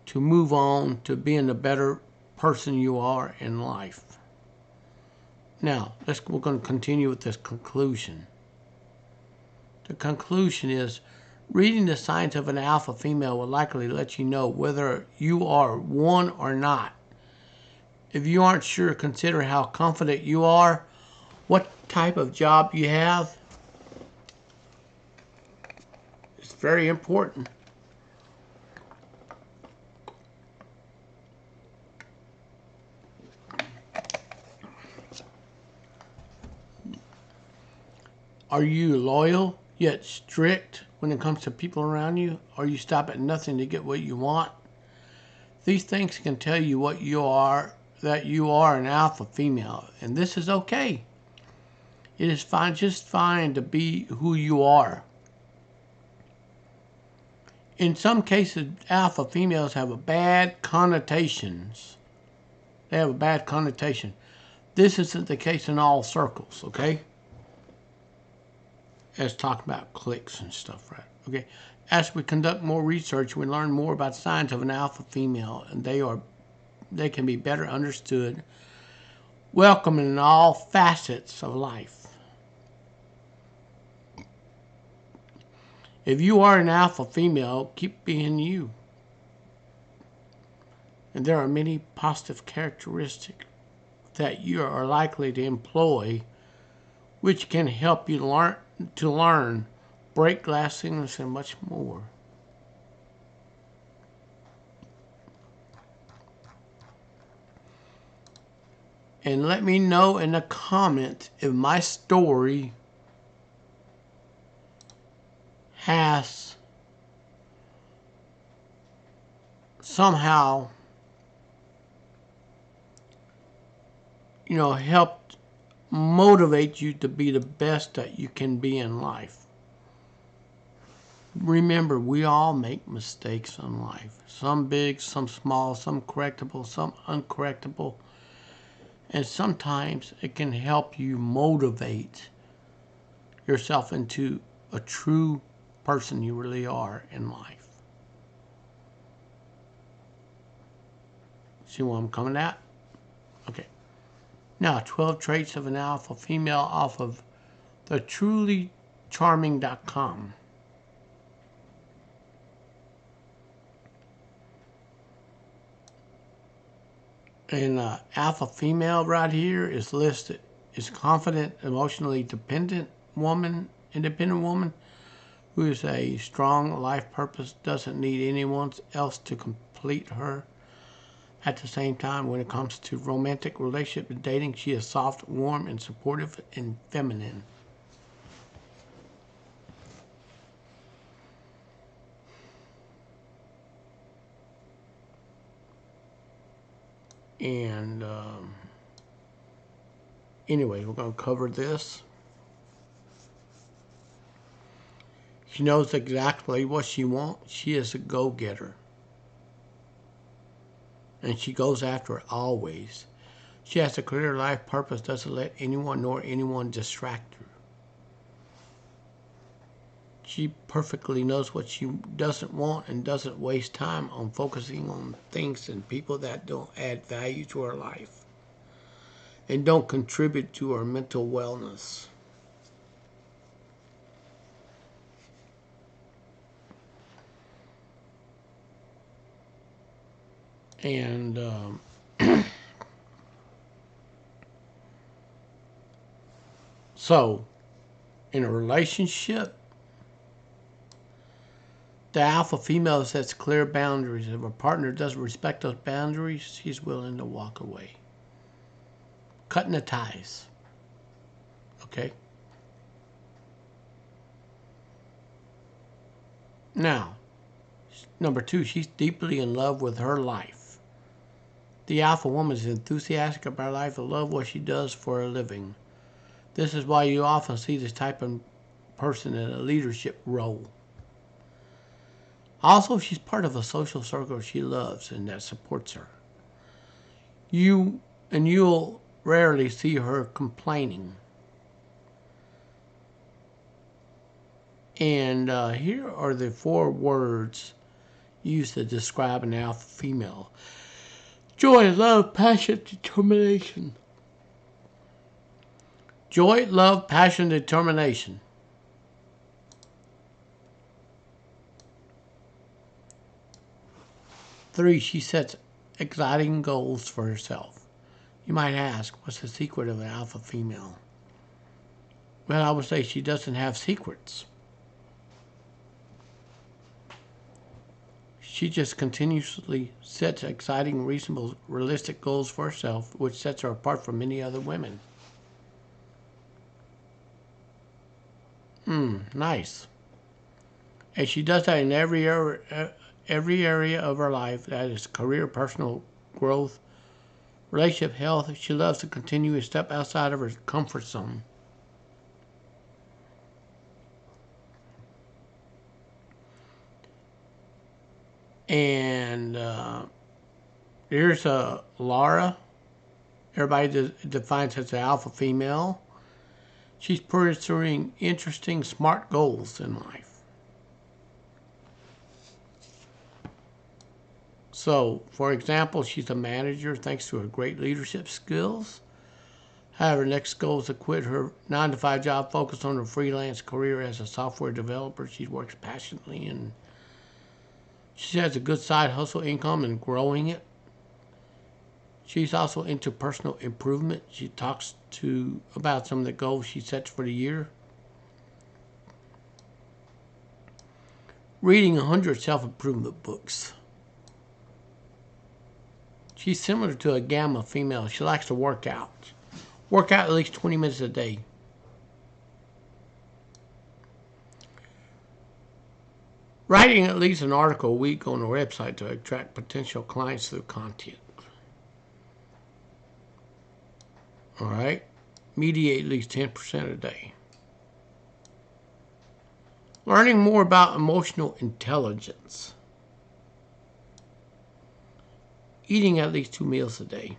to move on to being the better person you are in life. Now, we're going to continue with this conclusion. The conclusion is, reading the signs of an alpha female will likely let you know whether you are one or not. If you aren't sure, consider how confident you are, what type of job you have. It's very important. Are you loyal yet strict when it comes to people around you? Or you stop at nothing to get what you want? These things can tell you what you are, that you are an alpha female, and this is okay. It is fine, just fine to be who you are. in some cases, alpha females have a bad connotations. They have a bad connotation. This isn't the case in all circles, okay? As talking about cliques and stuff, right? Okay. As we conduct more research, we learn more about the signs of an alpha female, and they can be better understood, welcome in all facets of life. If you are an alpha female, keep being you. And there are many positive characteristics that you are likely to employ, which can help you learn, break glass ceilings, and much more. And let me know in the comments if my story has somehow, helped motivate you to be the best that you can be in life. Remember, we all make mistakes in life. Some big, some small, some correctable, some uncorrectable. And sometimes it can help you motivate yourself into a true person you really are in life. See where I'm coming at? Okay. Now, 12 traits of an alpha female off of thetrulycharming.com. And alpha female right here is listed. Is confident, emotionally independent woman who is a strong life purpose, doesn't need anyone else to complete her. At the same time, when it comes to romantic relationship and dating, she is soft, warm, and supportive and feminine. And anyway, we're going to cover this. She knows exactly what she wants. She is a go-getter. And she goes after it always. She has a clear life purpose, doesn't let anyone nor anyone distract her. She perfectly knows what she doesn't want and doesn't waste time on focusing on things and people that don't add value to her life and don't contribute to her mental wellness. And so, in a relationship, the alpha female sets clear boundaries. If a partner doesn't respect those boundaries, she's willing to walk away. Cutting the ties. Okay? Now, number 2, she's deeply in love with her life. The alpha woman is enthusiastic about life and loves what she does for a living. This is why you often see this type of person in a leadership role. Also, she's part of a social circle she loves and that supports her. You'll rarely see her complaining. And here are the 4 words used to describe an alpha female. Joy, love, passion, determination. Joy, love, passion, determination. Three, she sets exciting goals for herself. You might ask, what's the secret of an alpha female? Well, I would say she doesn't have secrets. She just continuously sets exciting, reasonable, realistic goals for herself, which sets her apart from many other women. Nice. And she does that in every area of her life. That is career, personal growth, relationship, health. She loves to continue to step outside of her comfort zone. And here's Laura. Everybody defines as an alpha female. She's pursuing interesting, smart goals in life. So, for example, she's a manager thanks to her great leadership skills. However, her next goal is to quit her 9-to-5 job, focus on her freelance career as a software developer. She works passionately and she has a good side hustle income and growing it. She's also into personal improvement. She talks about some of the goals she sets for the year. Reading 100 self-improvement books. She's similar to a gamma female. She likes to work out. Work out at least 20 minutes a day. Writing at least an article a week on a website to attract potential clients through content. All right. Mediate at least 10% a day. Learning more about emotional intelligence. Eating at least 2 meals a day.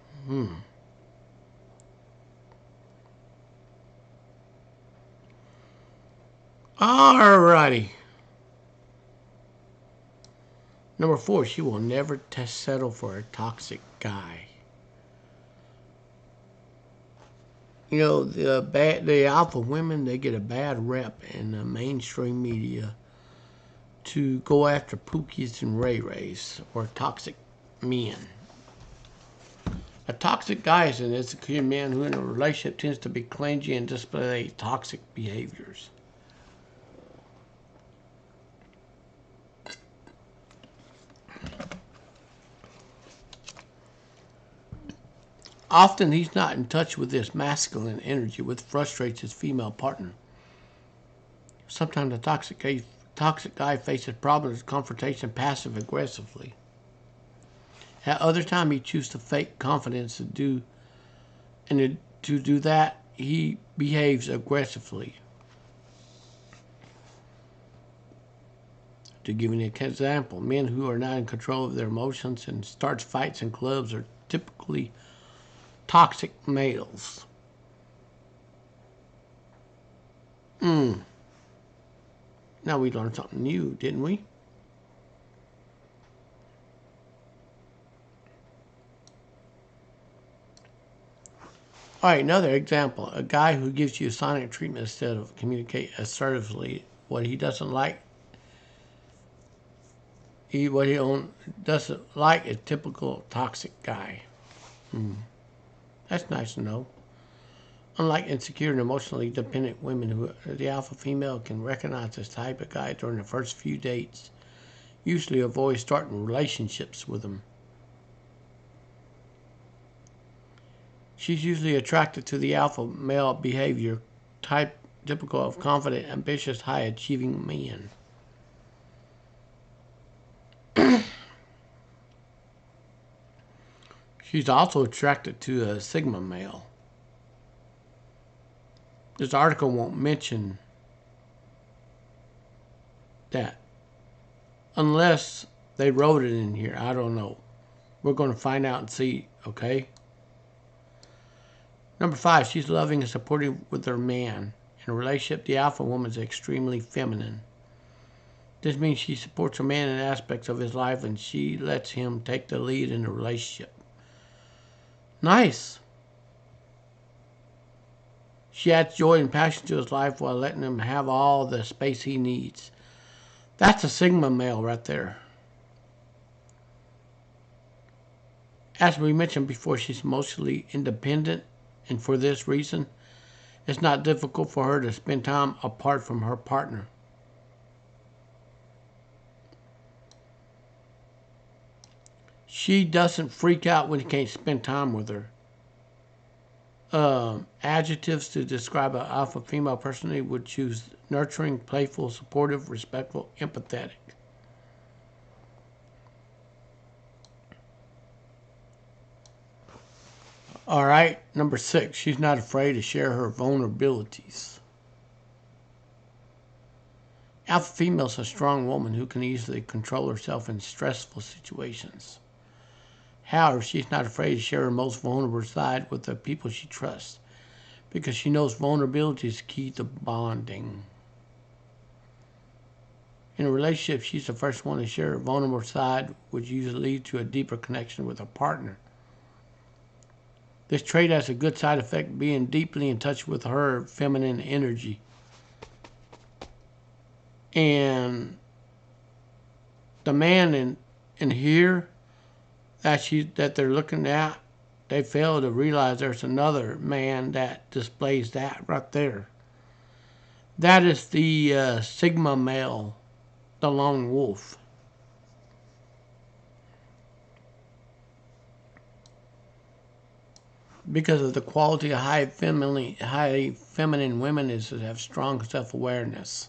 Alrighty. Number 4, she will never settle for a toxic guy. You know, the alpha women, they get a bad rep in the mainstream media to go after Pookies and Ray Rays or toxic men. A toxic guy is an insecure man who in a relationship tends to be clingy and display toxic behaviors. Often he's not in touch with this masculine energy, which frustrates his female partner. Sometimes the toxic guy faces problems with confrontation passive aggressively. At other times he chooses to fake confidence to do that he behaves aggressively. To give you an example, men who are not in control of their emotions and start fights in clubs are typically toxic males. Now we learned something new, didn't we? All right, another example. A guy who gives you silent treatment instead of communicate assertively what he doesn't like. What he doesn't like is typical toxic guy. That's nice to know. Unlike insecure and emotionally dependent women, the alpha female can recognize this type of guy during the first few dates. Usually avoid starting relationships with him. She's usually attracted to the alpha male behavior type typical of confident, ambitious, high-achieving men. She's also attracted to a sigma male. This article won't mention that. Unless they wrote it in here. I don't know. We're going to find out and see, okay? Number 5, she's loving and supportive with her man. In a relationship, the alpha woman is extremely feminine. This means she supports her man in aspects of his life and she lets him take the lead in the relationship. Nice. She adds joy and passion to his life while letting him have all the space he needs. That's a sigma male right there. As we mentioned before, she's emotionally independent, and for this reason, it's not difficult for her to spend time apart from her partner. She doesn't freak out when he can't spend time with her. Adjectives to describe an alpha female personality would choose nurturing, playful, supportive, respectful, empathetic. All right, number 6, she's not afraid to share her vulnerabilities. Alpha female is a strong woman who can easily control herself in stressful situations. However, she's not afraid to share her most vulnerable side with the people she trusts because she knows vulnerability is key to bonding. In a relationship, she's the first one to share her vulnerable side, which usually leads to a deeper connection with her partner. This trait has a good side effect, being deeply in touch with her feminine energy. And the man in here that they're looking at, they fail to realize there's another man that displays that right there. That is the Sigma male, the lone wolf. Because of the quality of high feminine women is to have strong self-awareness.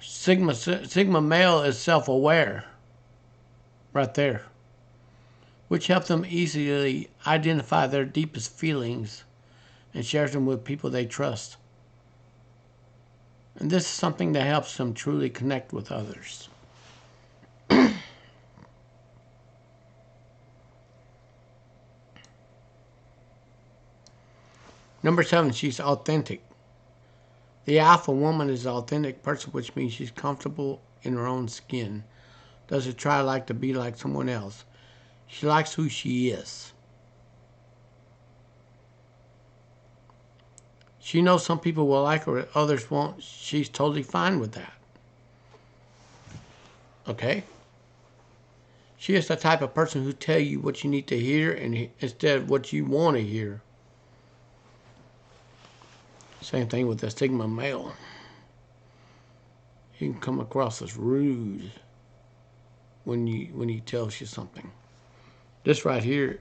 Sigma male is self-aware, right there, which helps them easily identify their deepest feelings and shares them with people they trust. And this is something that helps them truly connect with others. Number 7, she's authentic. The alpha woman is an authentic person, which means she's comfortable in her own skin. Doesn't try to be like someone else. She likes who she is. She knows some people will like her, others won't. She's totally fine with that. Okay? She is the type of person who tell you what you need to hear instead of what you want to hear. Same thing with the Sigma male. He can come across as rude when he tells you something. This right here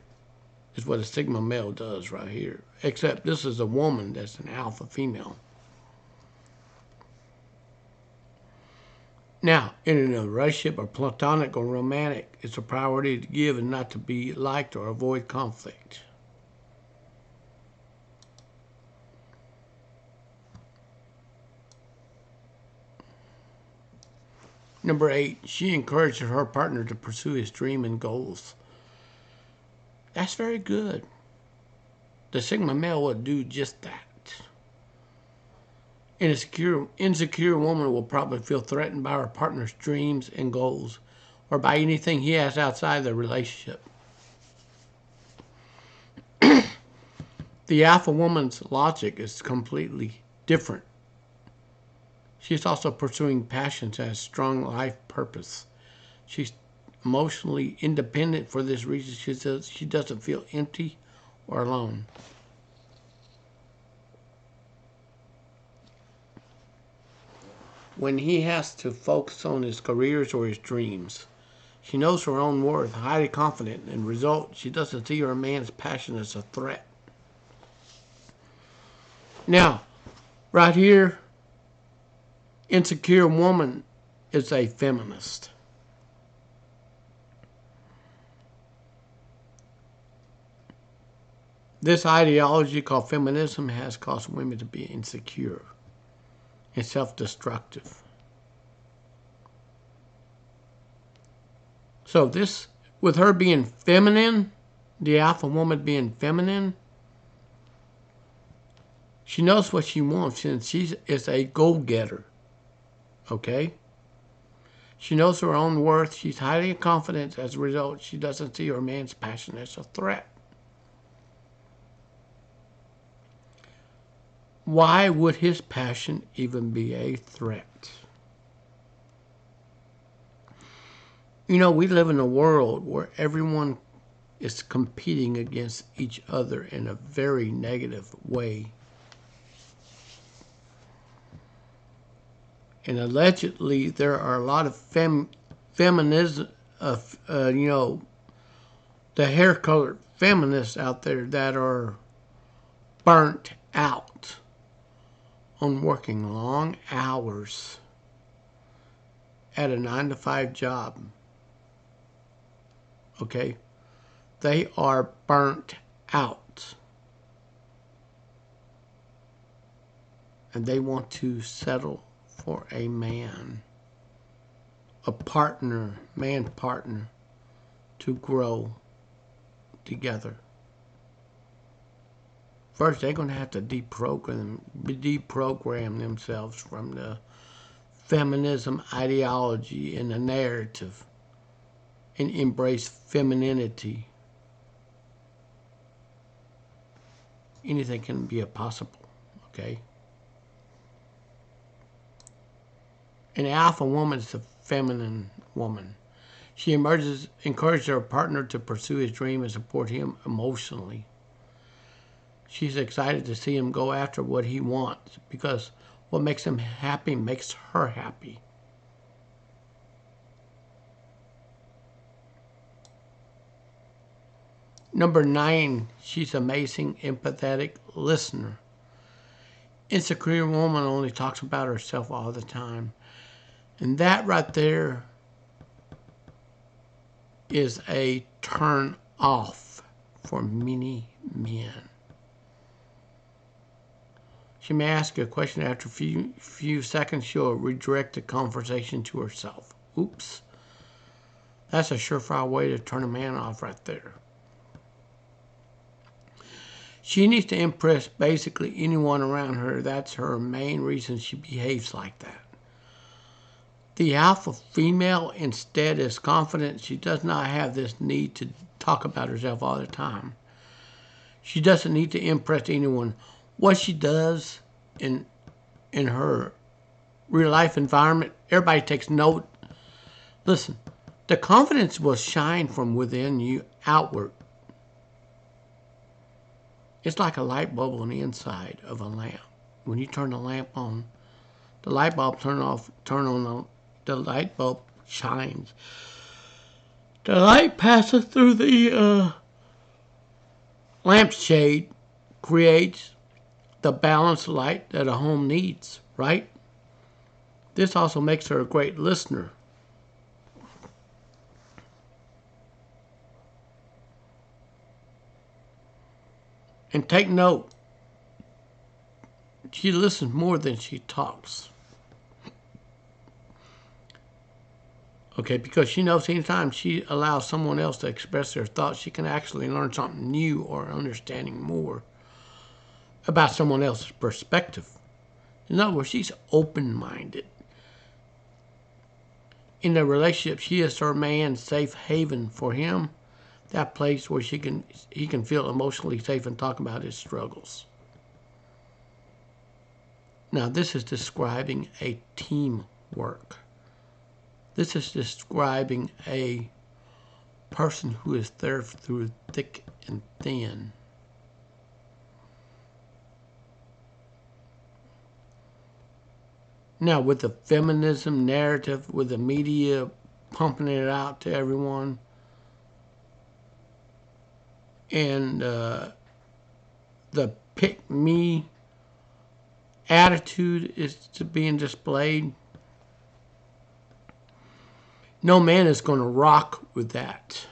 is what a Sigma male does right here. Except this is a woman that's an alpha female. Now, in a relationship or platonic or romantic, it's a priority to give and not to be liked or avoid conflict. Number 8, she encourages her partner to pursue his dream and goals. That's very good. The Sigma male will do just that. An insecure woman will probably feel threatened by her partner's dreams and goals or by anything he has outside the relationship. The alpha woman's logic is completely different. She's also pursuing passions and has strong life purpose. She's emotionally independent for this reason. She doesn't feel empty or alone. When he has to focus on his careers or his dreams, she knows her own worth, highly confident, and result, she doesn't see her man's passion as a threat. Now, right here, insecure woman is a feminist. This ideology called feminism has caused women to be insecure and self-destructive. So this, with her being feminine, the alpha woman being feminine, she knows what she wants and she is a go-getter. Okay? She knows her own worth. She's highly confident. As a result, she doesn't see her man's passion as a threat. Why would his passion even be a threat? You know, we live in a world where everyone is competing against each other in a very negative way. And allegedly, there are a lot of feminism, the hair-colored feminists out there that are burnt out on working long hours at a 9-to-5 job. Okay? They are burnt out. And they want to settle for a man, a partner, man partner, to grow together. First, they're going to have to deprogram themselves from the feminism ideology and the narrative and embrace femininity. Anything can be possible, okay? An alpha woman is a feminine woman. She encourages her partner to pursue his dream and support him emotionally. She's excited to see him go after what he wants because what makes him happy makes her happy. Number 9, she's an amazing, empathetic listener. Insecure woman only talks about herself all the time. And that right there is a turn off for many men. She may ask you a question. After a few seconds, she'll redirect the conversation to herself. Oops. That's a surefire way to turn a man off right there. She needs to impress basically anyone around her. That's her main reason she behaves like that. The alpha female instead is confident. She does not have this need to talk about herself all the time. She doesn't need to impress anyone. What she does in her real life environment, everybody takes note. Listen, the confidence will shine from within you outward. It's like a light bulb on the inside of a lamp. When you turn the lamp on, the light bulb turn on, the light bulb shines. The light passes through the lampshade, creates the balanced light that a home needs, right? This also makes her a great listener. And take note, she listens more than she talks. Okay, because she knows anytime she allows someone else to express their thoughts, she can actually learn something new or understanding more about someone else's perspective. In other words, she's open-minded. In the relationship, she is her man's safe haven for him. That place where he can feel emotionally safe and talk about his struggles. Now, this is describing a teamwork. This is describing a person who is there through thick and thin. Now, with the feminism narrative, with the media pumping it out to everyone, and the pick-me attitude is being displayed, no man is going to rock with that.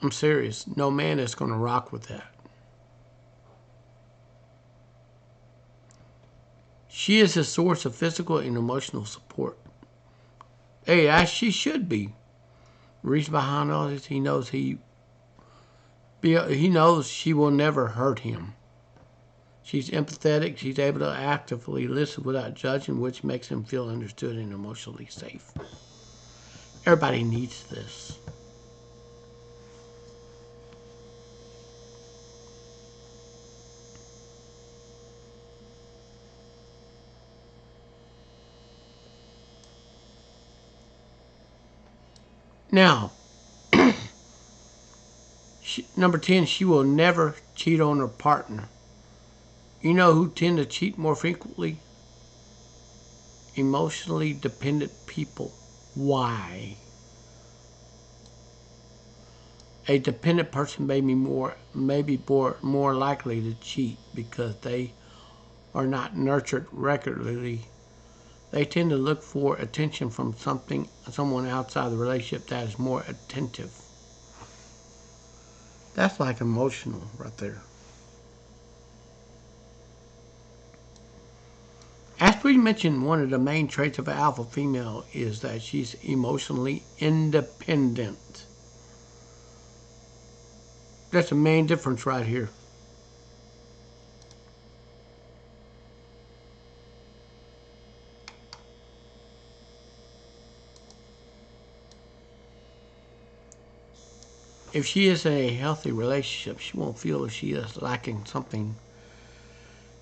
I'm serious. No man is going to rock with that. She is a source of physical and emotional support. Hey, as she should be. The reason behind all this, he knows she will never hurt him. She's empathetic. She's able to actively listen without judging, which makes him feel understood and emotionally safe. Everybody needs this. Now, number 10, she will never cheat on her partner. You know who tend to cheat more frequently? Emotionally dependent people. Why? A dependent person may be more likely to cheat because they are not nurtured regularly. They tend to look for attention from someone outside the relationship that is more attentive. That's like emotional right there. As we mentioned, one of the main traits of an alpha female is that she's emotionally independent. That's the main difference right here. If she is in a healthy relationship, she won't feel she is lacking something.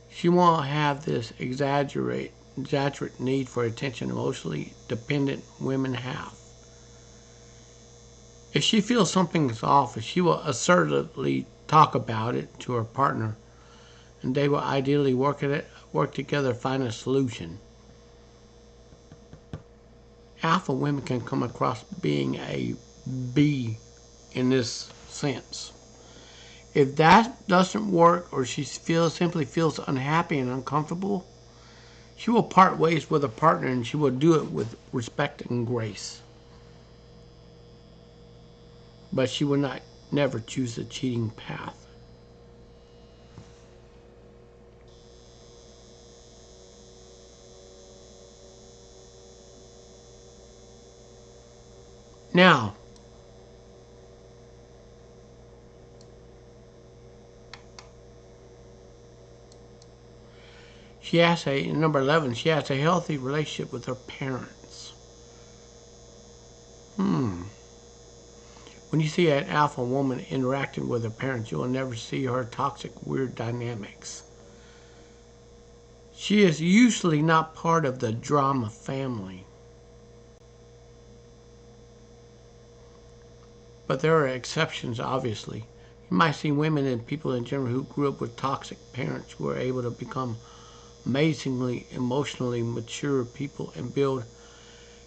She won't have this exaggerate need for attention emotionally dependent women have. If she feels something's off, she will assertively talk about it to her partner, and they will ideally work together, find a solution. Alpha women can come across being a B in this sense. If that doesn't work, or she simply feels unhappy and uncomfortable, she will part ways with a partner, and she will do it with respect and grace. But she will never choose the cheating path. Now, number 11, she has a healthy relationship with her parents. When you see an alpha woman interacting with her parents, you will never see her toxic, weird dynamics. She is usually not part of the drama family. But there are exceptions, obviously. You might see women and people in general who grew up with toxic parents who are able to become amazingly emotionally mature people and build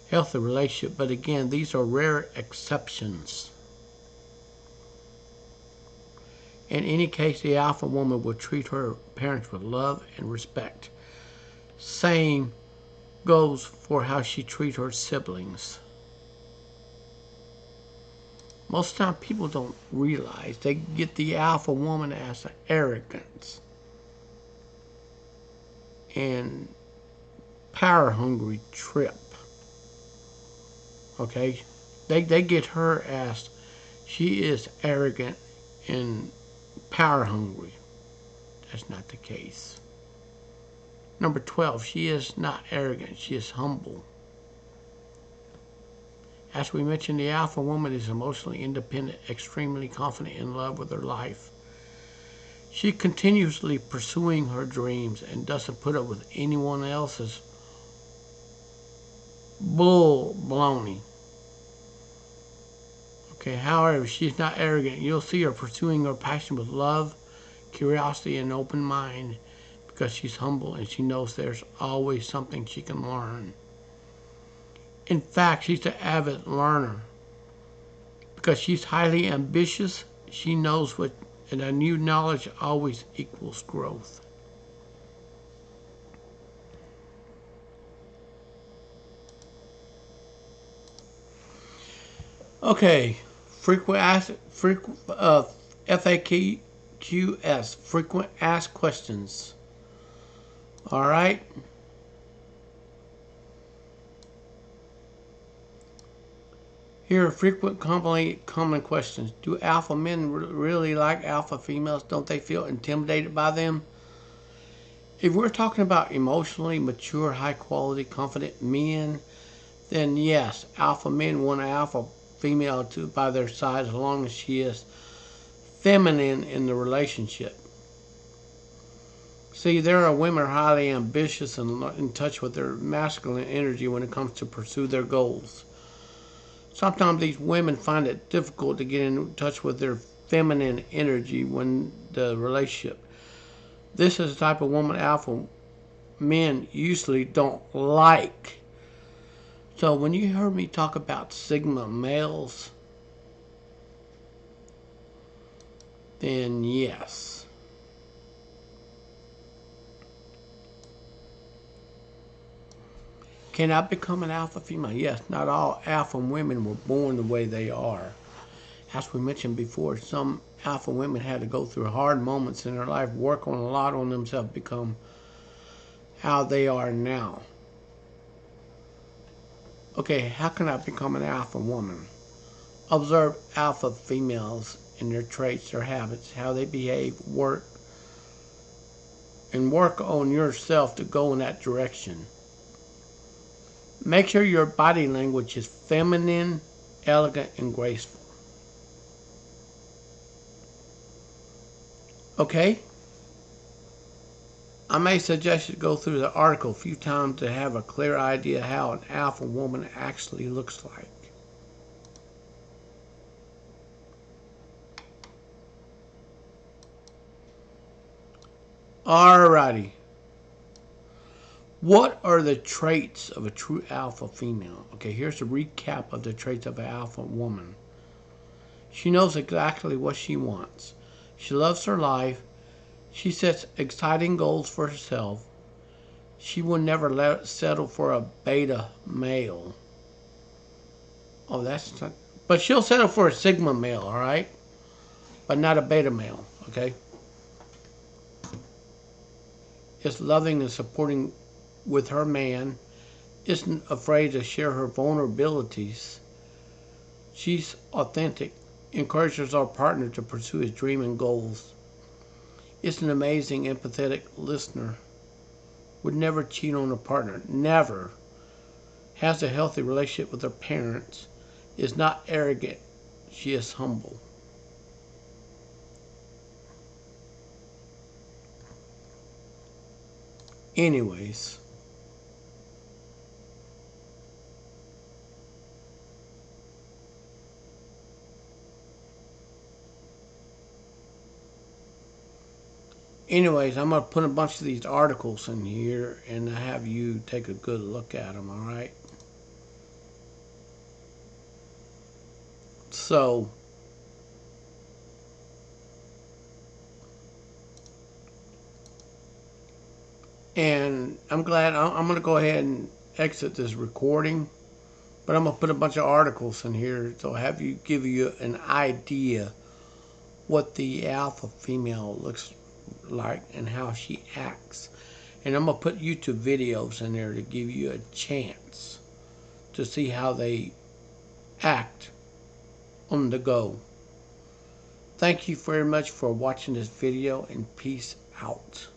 healthy relationships. But again, these are rare exceptions. In any case, the alpha woman will treat her parents with love and respect. Same goes for how she treats her siblings. Most of the time, people don't realize they get the alpha woman as an arrogance and power-hungry trip. Okay? They get her as she is arrogant and power-hungry. That's not the case. Number 12, she is not arrogant. She is humble. As we mentioned, the alpha woman is emotionally independent, extremely confident, in love with her life. She continuously pursuing her dreams and doesn't put up with anyone else's baloney. Okay, however, she's not arrogant. You'll see her pursuing her passion with love, curiosity, and open mind because she's humble and she knows there's always something she can learn. In fact, she's an avid learner because she's highly ambitious. She knows and a new knowledge always equals growth. Okay, FAQs, frequent asked questions. All right. Here are frequent common questions. Do alpha men really like alpha females? Don't they feel intimidated by them? If we're talking about emotionally mature, high quality, confident men, then yes, alpha men want an alpha female by their side as long as she is feminine in the relationship. See, there are women highly ambitious and in touch with their masculine energy when it comes to pursue their goals. Sometimes these women find it difficult to get in touch with their feminine energy when the relationship. This is the type of woman alpha men usually don't like. So when you heard me talk about Sigma males, then yes. Can I become an alpha female? Yes, not all alpha women were born the way they are. As we mentioned before, some alpha women had to go through hard moments in their life, work on a lot on themselves, become how they are now. Okay, how can I become an alpha woman? Observe alpha females and their traits, their habits, how they behave, work on yourself to go in that direction. Make sure your body language is feminine, elegant, and graceful. Okay? I may suggest you go through the article a few times to have a clear idea how an alpha woman actually looks like. Alrighty. What are the traits of a true alpha female? Okay, here's a recap of the traits of an alpha woman. She knows exactly what she wants. She loves her life. She sets exciting goals for herself. She will never settle for a beta male. Oh, that's not. But she'll settle for a sigma male, all right? But not a beta male, okay? Is loving and supporting with her man. Isn't afraid to share her vulnerabilities. She's authentic. Encourages our partner to pursue his dream and goals. Is an amazing, empathetic listener. Would never cheat on a partner. Never. Has a healthy relationship with her parents. Is not arrogant. She is humble. Anyways. Anyways, I'm going to put a bunch of these articles in here and have you take a good look at them, alright? So, and I'm glad, I'm going to go ahead and exit this recording, but I'm going to put a bunch of articles in here to have you give you an idea what the alpha female looks like and how she acts. And I'm going to put YouTube videos in there to give you a chance to see how they act on the go. Thank you very much for watching this video, and peace out.